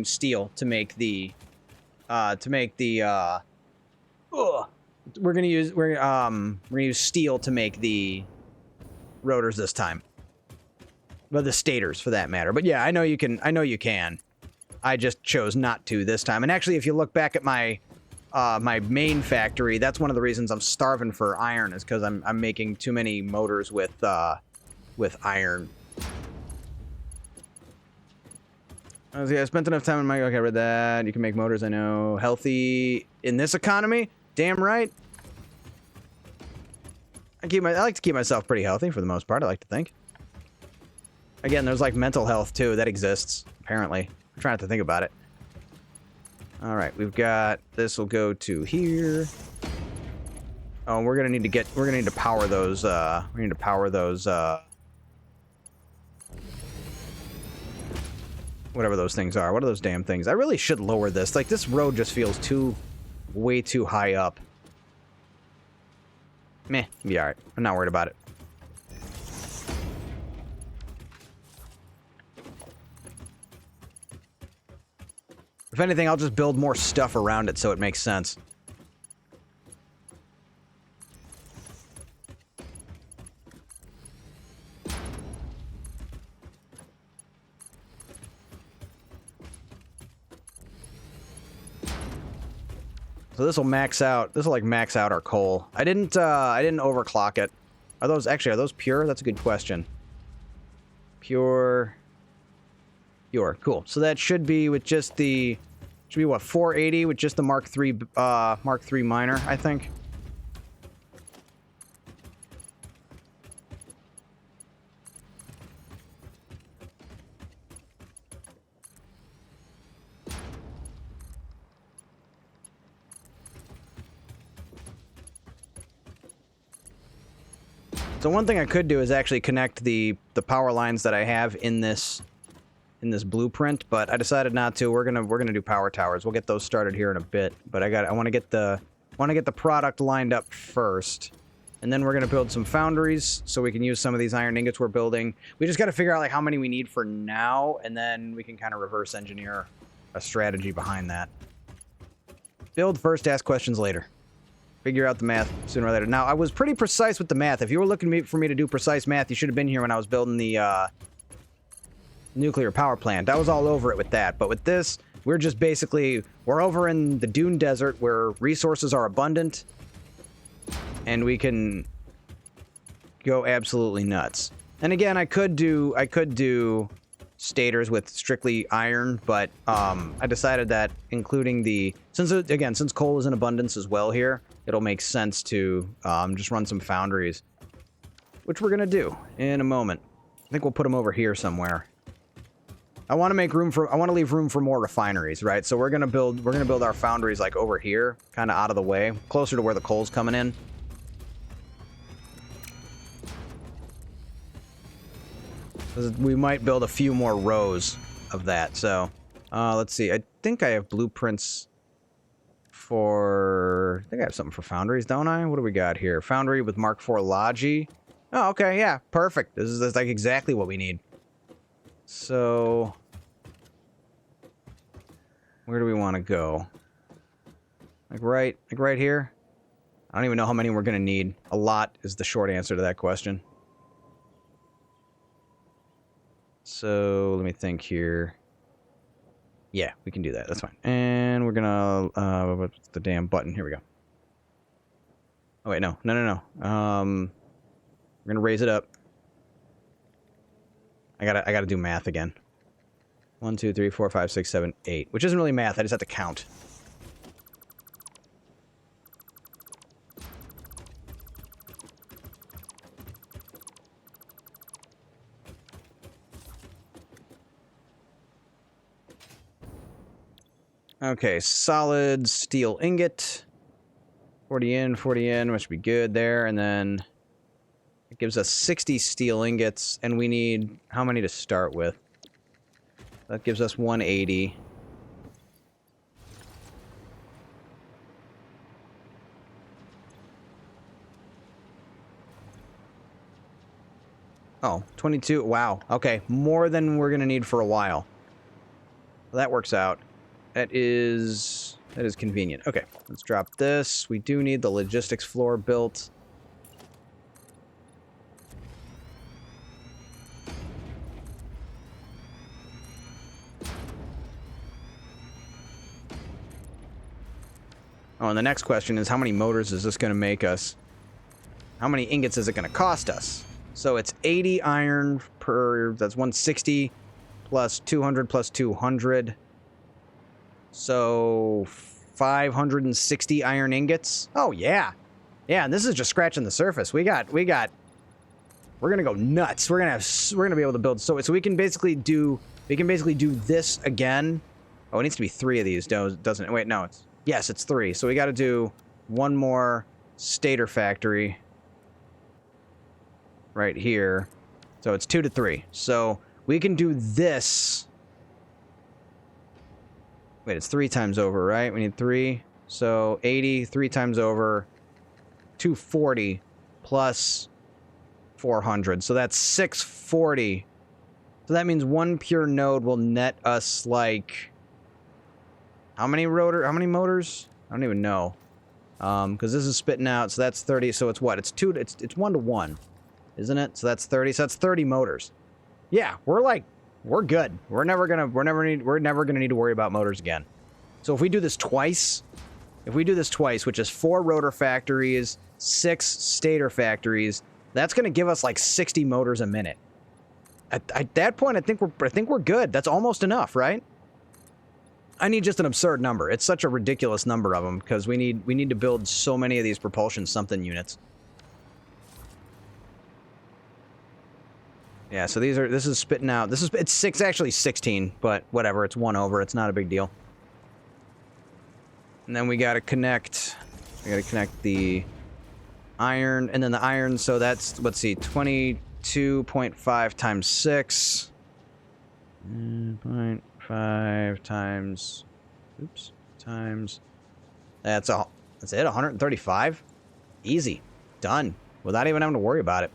steel to make the we're gonna use steel to make the rotors this time. Well, the stators for that matter. But yeah, I know you can. I just chose not to this time. And actually, if you look back at my my main factory, that's one of the reasons I'm starving for iron, is because I'm making too many motors with iron. I spent enough time in my... Okay, I read that. You can make motors, I know. Healthy in this economy? Damn right. I like to keep myself pretty healthy for the most part, I like to think. Again, there's like mental health too, that exists, apparently. I'm trying to think about it. Alright, we've got... This will go to here. Oh, we're gonna need to power those, we need to power those, whatever those things are. What are those damn things? I really should lower this. Like, this road just feels way too high up. Meh, be alright. I'm not worried about it. If anything, I'll just build more stuff around it so it makes sense. So this will max out. This will like max out our coal. I didn't overclock it. Are those pure? That's a good question. Pure. Cool. So that should be with just the... Should be what, 480 with just the Mark III miner, I think. So one thing I could do is actually connect the power lines that I have in this blueprint, but I decided not to. We're gonna do power towers. We'll get those started here in a bit, but I want to get the product lined up first, and then we're gonna build some foundries so we can use some of these iron ingots we're building. We just got to figure out like how many we need for now, and then we can kind of reverse engineer a strategy behind that. Build first, ask questions later. Figure out the math sooner or later. Now, I was pretty precise with the math. If you were looking for me to do precise math, you should have been here when I was building the nuclear power plant. I was all over it with that. But with this, we're just basically... We're over in the Dune Desert where resources are abundant. And we can go absolutely nuts. And again, I could do stators with strictly iron, but I decided that including the... Since coal is in abundance as well here, it'll make sense to just run some foundries, which we're gonna do in a moment. I think we'll put them over here somewhere. I want to make room for... I want to leave room for more refineries, right? So we're gonna build our foundries like over here, kind of out of the way, closer to where the coal's coming in. We might build a few more rows of that. So let's see. I think I have blueprints for... I think I have something for foundries, don't I? What do we got here? Foundry with Mark IV Logi. Oh, okay, yeah, perfect. This is like exactly what we need. So... where do we want to go? Like right here? I don't even know how many we're going to need. A lot is the short answer to that question. So, let me think here. Yeah, we can do that. That's fine. And we're going to... what's the damn button? Here we go. Oh, wait, no. No. We're going to raise it up. I gotta do math again. 1, 2, 3, 4, 5, 6, 7, 8. Which isn't really math. I just have to count. Okay, solid steel ingot. 40 in, which should be good there. And then it gives us 60 steel ingots, and we need how many to start with? That gives us 180. Oh, 22. Wow. Okay, more than we're going to need for a while. Well, that works out. That is convenient. Okay, let's drop this. We do need the logistics floor built. Oh, and the next question is how many motors is this going to make us? How many ingots is it going to cost us? So it's 80 iron per, that's 160 plus 200 plus 200. So 560 iron ingots. Oh, yeah. Yeah, and this is just scratching the surface. We're going to go nuts. We're going to be able to build so we can basically do this again. Oh, it needs to be 3 of these, doesn't it? Wait, no, yes, it's 3. So we got to do one more stator factory right here. So it's 2 to 3. So we can do this. Wait, it's 3 times over, right? We need 3. So 80, 3 times over, 240 plus 400. So that's 640. So that means one pure node will net us like... How many motors? I don't even know. Because this is spitting out, so that's 30. So it's what? It's 1 to 1. Isn't it? So that's 30. So that's 30 motors. Yeah, we're good. We're never gonna need to worry about motors again. So if we do this twice, which is 4 rotor factories, 6 stator factories, that's gonna give us like 60 motors a minute. At that point, I think we're good. That's almost enough, right? I need just an absurd number. It's such a ridiculous number of them because we need to build so many of these propulsion something units. Yeah, so this is spitting out. It's actually 16, but whatever. It's 1 over. It's not a big deal. And then we got to connect. We got to connect the iron, and then the iron. So that's, let's see, 22.5 times 6. 0.5 times. Oops. Times. That's it. 135. Easy. Done. Without even having to worry about it.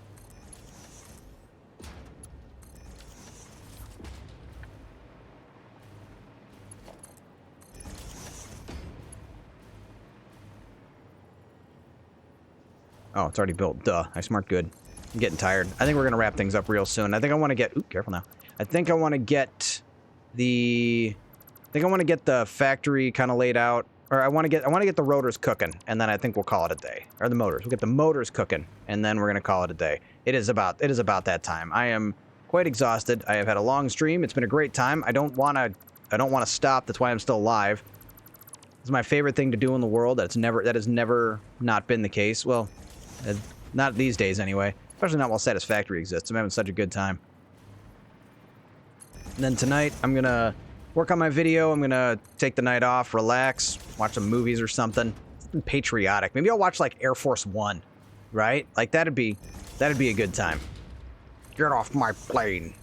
Oh, it's already built. Duh. I smart good. I'm getting tired. I think we're going to wrap things up real soon. I think I want to get... Ooh, careful now. I think I want to get the factory kind of laid out. Or I want to get the rotors cooking. And then I think we'll call it a day. Or the motors. We'll get the motors cooking. And then we're going to call it a day. It is about that time. I am quite exhausted. I have had a long stream. It's been a great time. I don't want to stop. That's why I'm still alive. It's my favorite thing to do in the world. That has never not been the case. Well... not these days, anyway. Especially not while Satisfactory exists. I'm having such a good time. And then tonight, I'm gonna work on my video. I'm gonna take the night off, relax, watch some movies or something. Something patriotic. Maybe I'll watch, like, Air Force One. Right? Like, that'd be a good time. Get off my plane.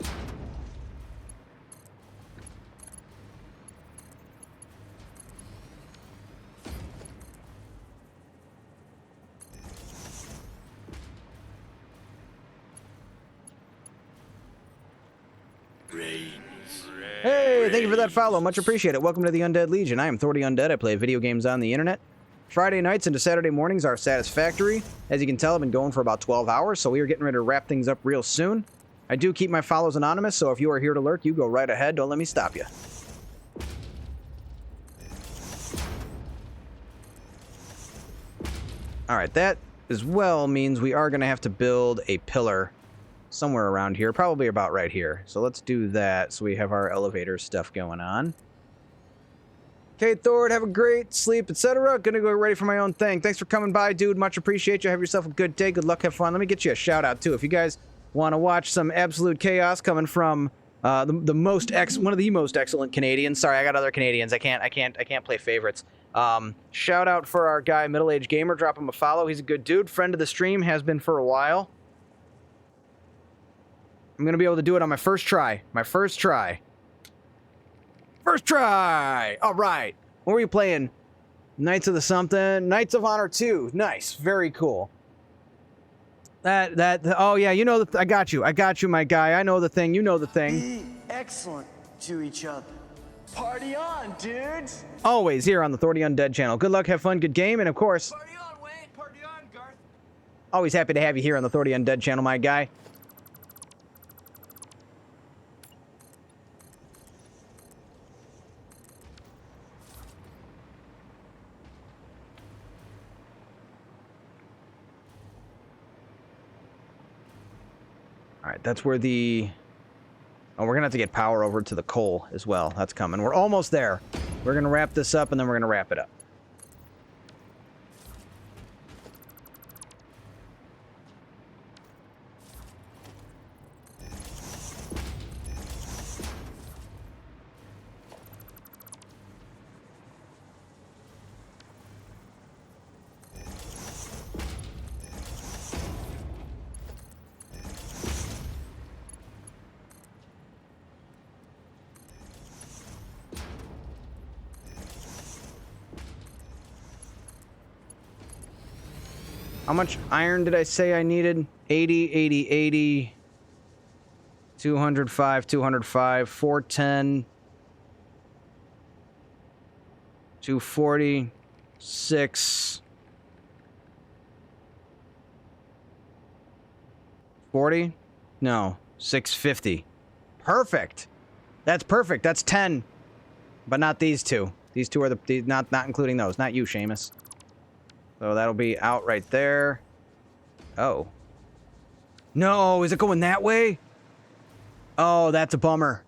thank you for that follow. Much appreciated. Welcome to the Undead Legion. I am Thor the Undead. I play video games on the internet. Friday nights into Saturday mornings are Satisfactory. As you can tell, I've been going for about 12 hours, so we are getting ready to wrap things up real soon. I do keep my follows anonymous, so if you are here to lurk, you go right ahead. Don't let me stop you. Alright, that as well means we are going to have to build a pillar somewhere around here, probably about right here. So let's do that so we have our elevator stuff going on. Okay, Thor, have a great sleep, etc. Gonna go ready for my own thing. Thanks for coming by, dude. Much appreciate you. Have yourself a good day. Good luck. Have fun. Let me get you a shout out, too. If you guys want to watch some absolute chaos coming from one of the most excellent Canadians. Sorry, I got other Canadians. I can't play favorites. Shout out for our guy, Middle Age Gamer. Drop him a follow. He's a good dude. Friend of the stream. Has been for a while. I'm going to be able to do it on my first try. First try. All right. What were you playing? Knights of the something? Knights of Honor 2. Nice. Very cool. Oh yeah, you know, I got you, my guy. I know the thing. You know the thing. Be excellent to each other. Party on, dudes. Always here on the Thor the Undead channel. Good luck, have fun, good game, and of course, Party on, Wayne. Party on, Garth. always happy to have you here on the Thor the Undead channel, my guy. Alright, that's where the... Oh, we're going to have to get power over to the coal as well. That's coming. We're almost there. We're going to wrap this up, and then we're going to wrap it up. How much iron did I say I needed? 80, 80, 80, 205, 205, 410, 240, 6, 40? No, 650. Perfect. That's perfect. That's 10. But not these two. These two are not including those. Not you, Seamus. So that'll be out right there. Oh. No, is it going that way? Oh, that's a bummer.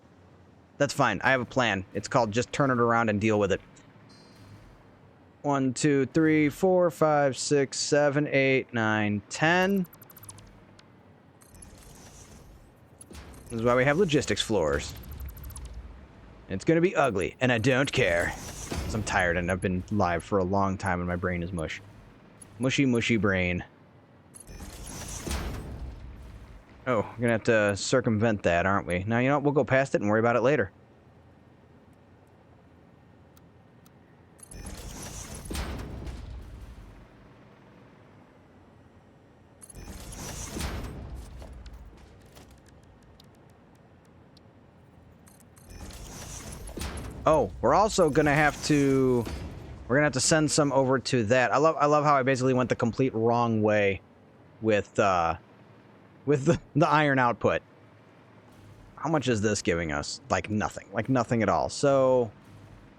That's fine. I have a plan. It's called just turn it around and deal with it. 1, 2, 3, 4, 5, 6, 7, 8, 9, 10. This is why we have logistics floors. It's gonna be ugly, and I don't care. 'Cause I'm tired and I've been live for a long time and my brain is mush. Mushy, mushy brain. Oh, we're gonna have to circumvent that, aren't we? Now, you know what? We'll go past it and worry about it later. Oh, we're also gonna have to... We're gonna have to send some over to that. I love how I basically went the complete wrong way with the iron output. How much is this giving us? Like nothing. Like nothing at all. So,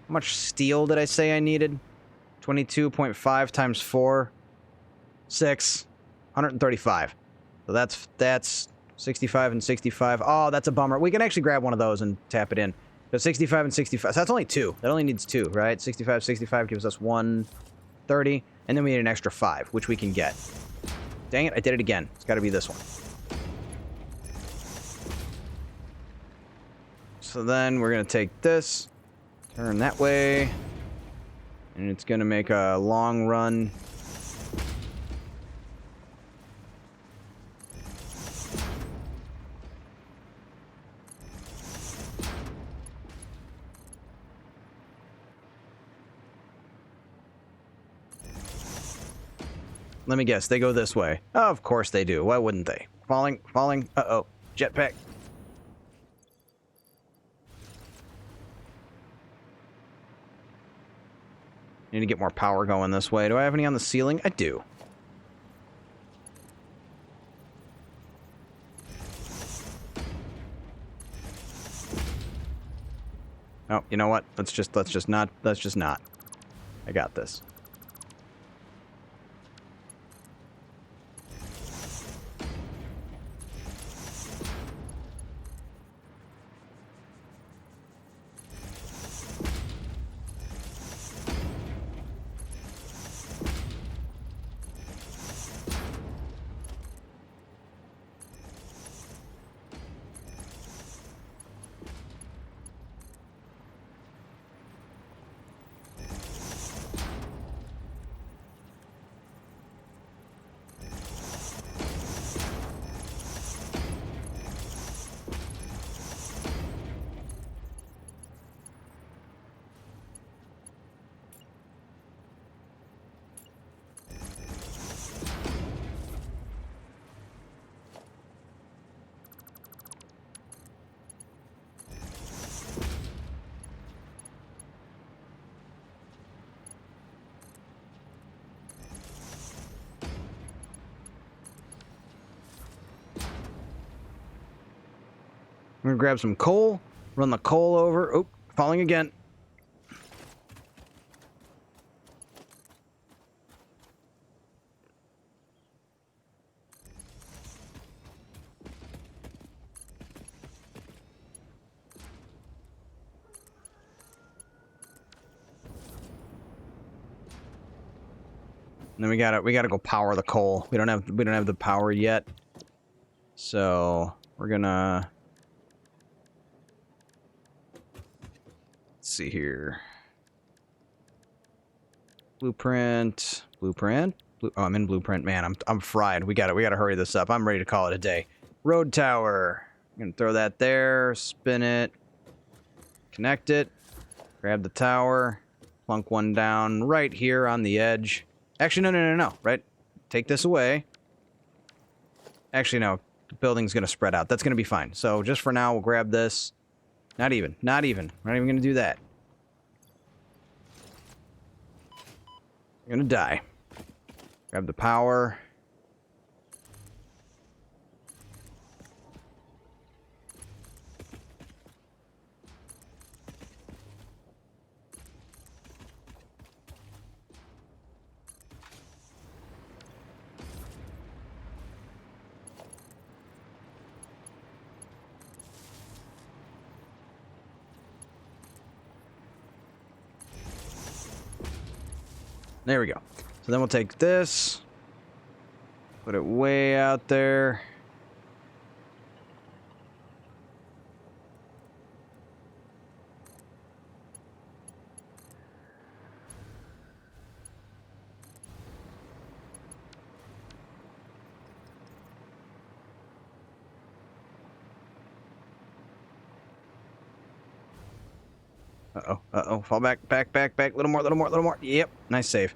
how much steel did I say I needed? 22.5 times 4. 6. 135. So that's 65 and 65. Oh, that's a bummer. We can actually grab one of those and tap it in. So 65 and 65. So that's only 2. That only needs 2, right? 65, 65 gives us 130. And then we need an extra 5, which we can get. Dang it, I did it again. It's got to be this one. So then we're going to take this, turn that way, and it's going to make a long run. Let me guess, they go this way. Oh, of course they do. Why wouldn't they? Falling. Uh-oh. Jetpack. Need to get more power going this way. Do I have any on the ceiling? I do. Oh, you know what? Let's just not. I got this. I'm gonna grab some coal, run the coal over. Oh, falling again. And then we gotta go power the coal. We don't have the power yet. So we're gonna let's see here. Blueprint. Oh, I'm in blueprint. Man, I'm fried. We gotta hurry this up. I'm ready to call it a day. Road tower. I'm gonna throw that there. Spin it. Connect it. Grab the tower. Plunk one down right here on the edge. Actually, no. Right? Take this away. Actually, no. The building's gonna spread out. That's gonna be fine. So just for now, we'll grab this. Not even. We're not even gonna do that. You're gonna die. Grab the power. There we go. So then we'll take this, put it way out there. Uh-oh. Fall back. Little more. Yep. Nice save.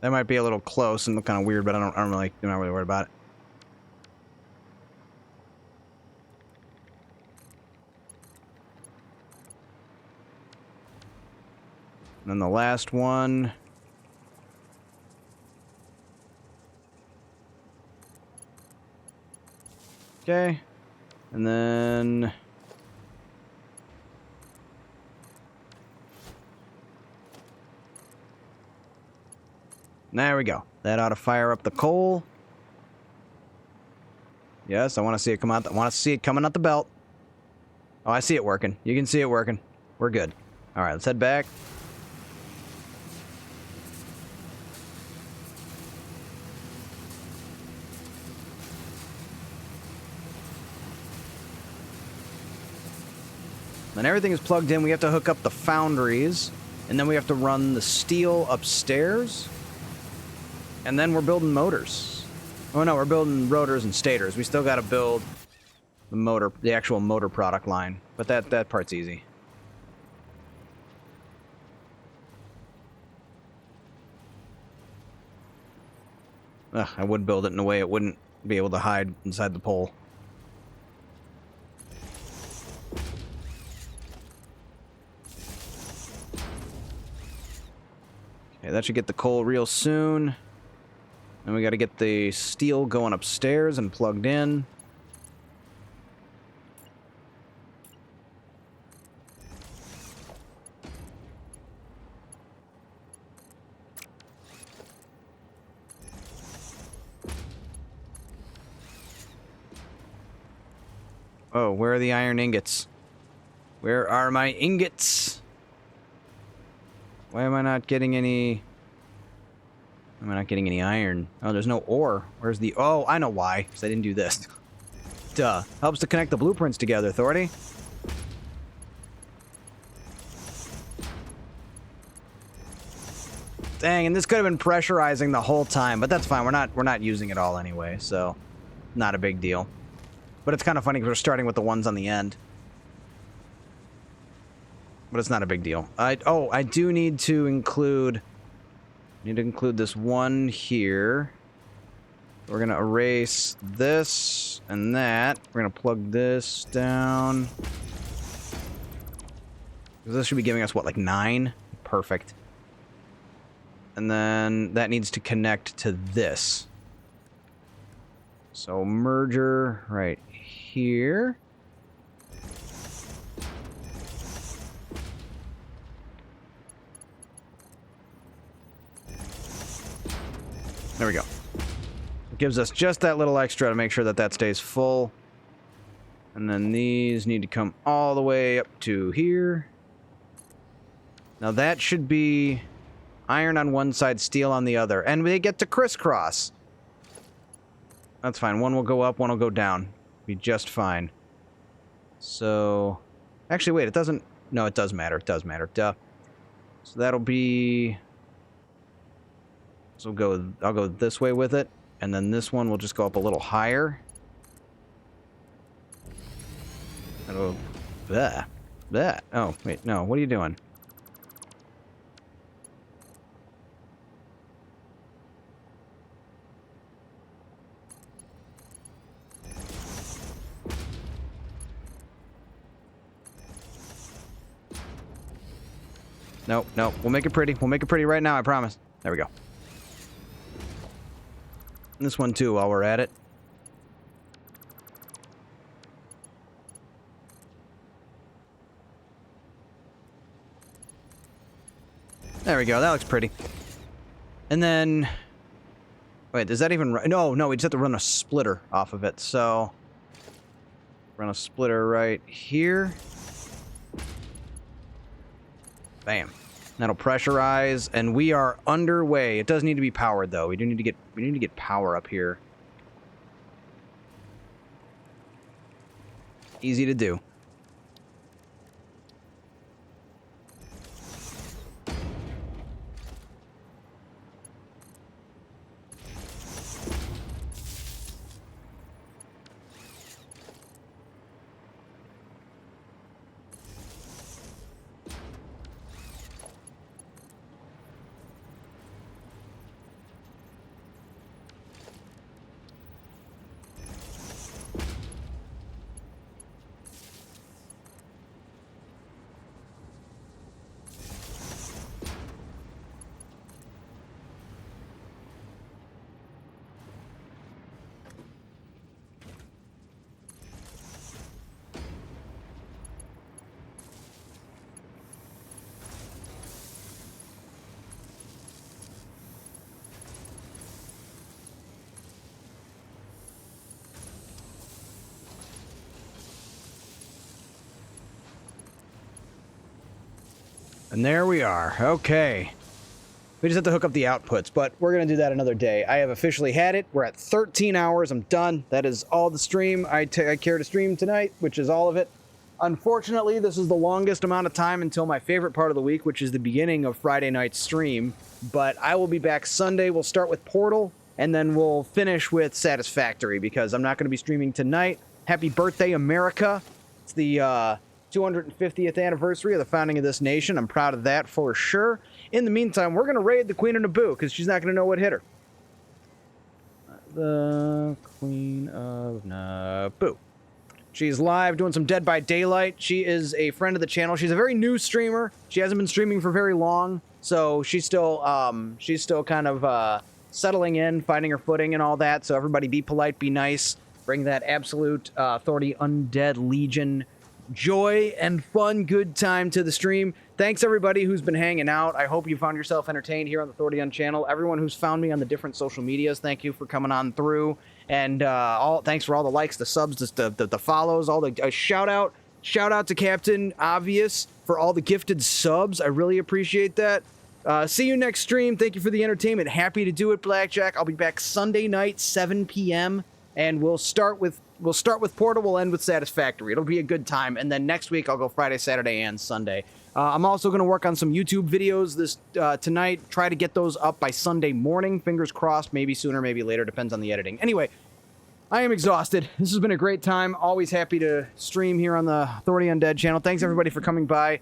That might be a little close and look kind of weird, but I'm not really worried about it. And then the last one. Okay. And then there we go. That ought to fire up the coal. Yes, I want to see it come out. I want to see it coming out the belt. Oh, I see it working. You can see it working. We're good. All right, let's head back. When everything is plugged in, we have to hook up the foundries. And then we have to run the steel upstairs. And then we're building motors. Oh no, we're building rotors and stators. We still got to build the motor, the actual motor product line. But that part's easy. Ugh, I would build it in a way it wouldn't be able to hide inside the pole. Okay, that should get the coal real soon. Then we got to get the steel going upstairs and plugged in. Oh, where are the iron ingots? Where are my ingots? Why am I not getting any... Am I not getting any iron? Oh, there's no ore. Where's the... Oh, I know why. Because I didn't do this. Duh. Helps to connect the blueprints together, Thordy. Dang, and this could have been pressurizing the whole time, but that's fine. We're not using it all anyway, so not a big deal. But it's kind of funny because we're starting with the ones on the end. But it's not a big deal. I do need to include... this one here. We're going to erase this and that. We're going to plug this down. This should be giving us, what, like 9? Perfect. And then that needs to connect to this. So merger right here. There we go. It gives us just that little extra to make sure that that stays full. And then these need to come all the way up to here. Now that should be iron on one side, steel on the other. And they get to crisscross. That's fine. One will go up, one will go down. Be just fine. So... Actually, wait, it doesn't... No, it does matter. It does matter. Duh. So that'll be... So I'll go this way with it, and then this one will just go up a little higher. That'll... Bleh. Oh, wait, no. What are you doing? Nope. We'll make it pretty. We'll make it pretty right now, I promise. There we go. And this one too, while we're at it. There we go. That looks pretty. And then... Wait, does that even... No, we just have to run a splitter off of it. So... Run a splitter right here. Bam. That'll pressurize, and we are underway. It does need to be powered, though. We need to get power up here. Easy to do. And there we are. Okay. We just have to hook up the outputs, but we're going to do that another day. I have officially had it. We're at 13 hours. I'm done. That is all the stream I care to stream tonight, which is all of it. Unfortunately, this is the longest amount of time until my favorite part of the week, which is the beginning of Friday night's stream. But I will be back Sunday. We'll start with Portal, and then we'll finish with Satisfactory, because I'm not going to be streaming tonight. Happy birthday, America. It's the 250th anniversary of the founding of this nation. I'm proud of that for sure. In the meantime, we're going to raid the Queen of Naboo, because she's not going to know what hit her. The Queen of Naboo. She's live doing some Dead by Daylight. She is a friend of the channel. She's a very new streamer. She hasn't been streaming for very long, so she's still kind of settling in, finding her footing and all that. So everybody be polite, be nice, bring that absolute Authority Undead Legion joy and fun, good time to the stream. Thanks everybody who's been hanging out. I hope you found yourself entertained here on the Authority Un channel. Everyone who's found me on the different social medias, thank you for coming on through. And thanks for all the likes, the subs, the follows, all the shout out to Captain Obvious for all the gifted subs. I really appreciate that. See you next stream. Thank you for the entertainment. Happy to do it, Blackjack. I'll be back Sunday night, 7 p.m. and we'll start with Portal. We'll end with Satisfactory. It'll be a good time. And then next week I'll go Friday, Saturday, and Sunday. I'm also going to work on some YouTube videos this tonight. Try to get those up by Sunday morning. Fingers crossed. Maybe sooner, maybe later. Depends on the editing. Anyway, I am exhausted. This has been a great time. Always happy to stream here on the Authority Undead channel. Thanks everybody for coming by.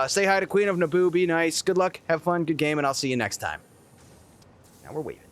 Say hi to Queen of Naboo. Be nice. Good luck. Have fun. Good game. And I'll see you next time. Now we're waving.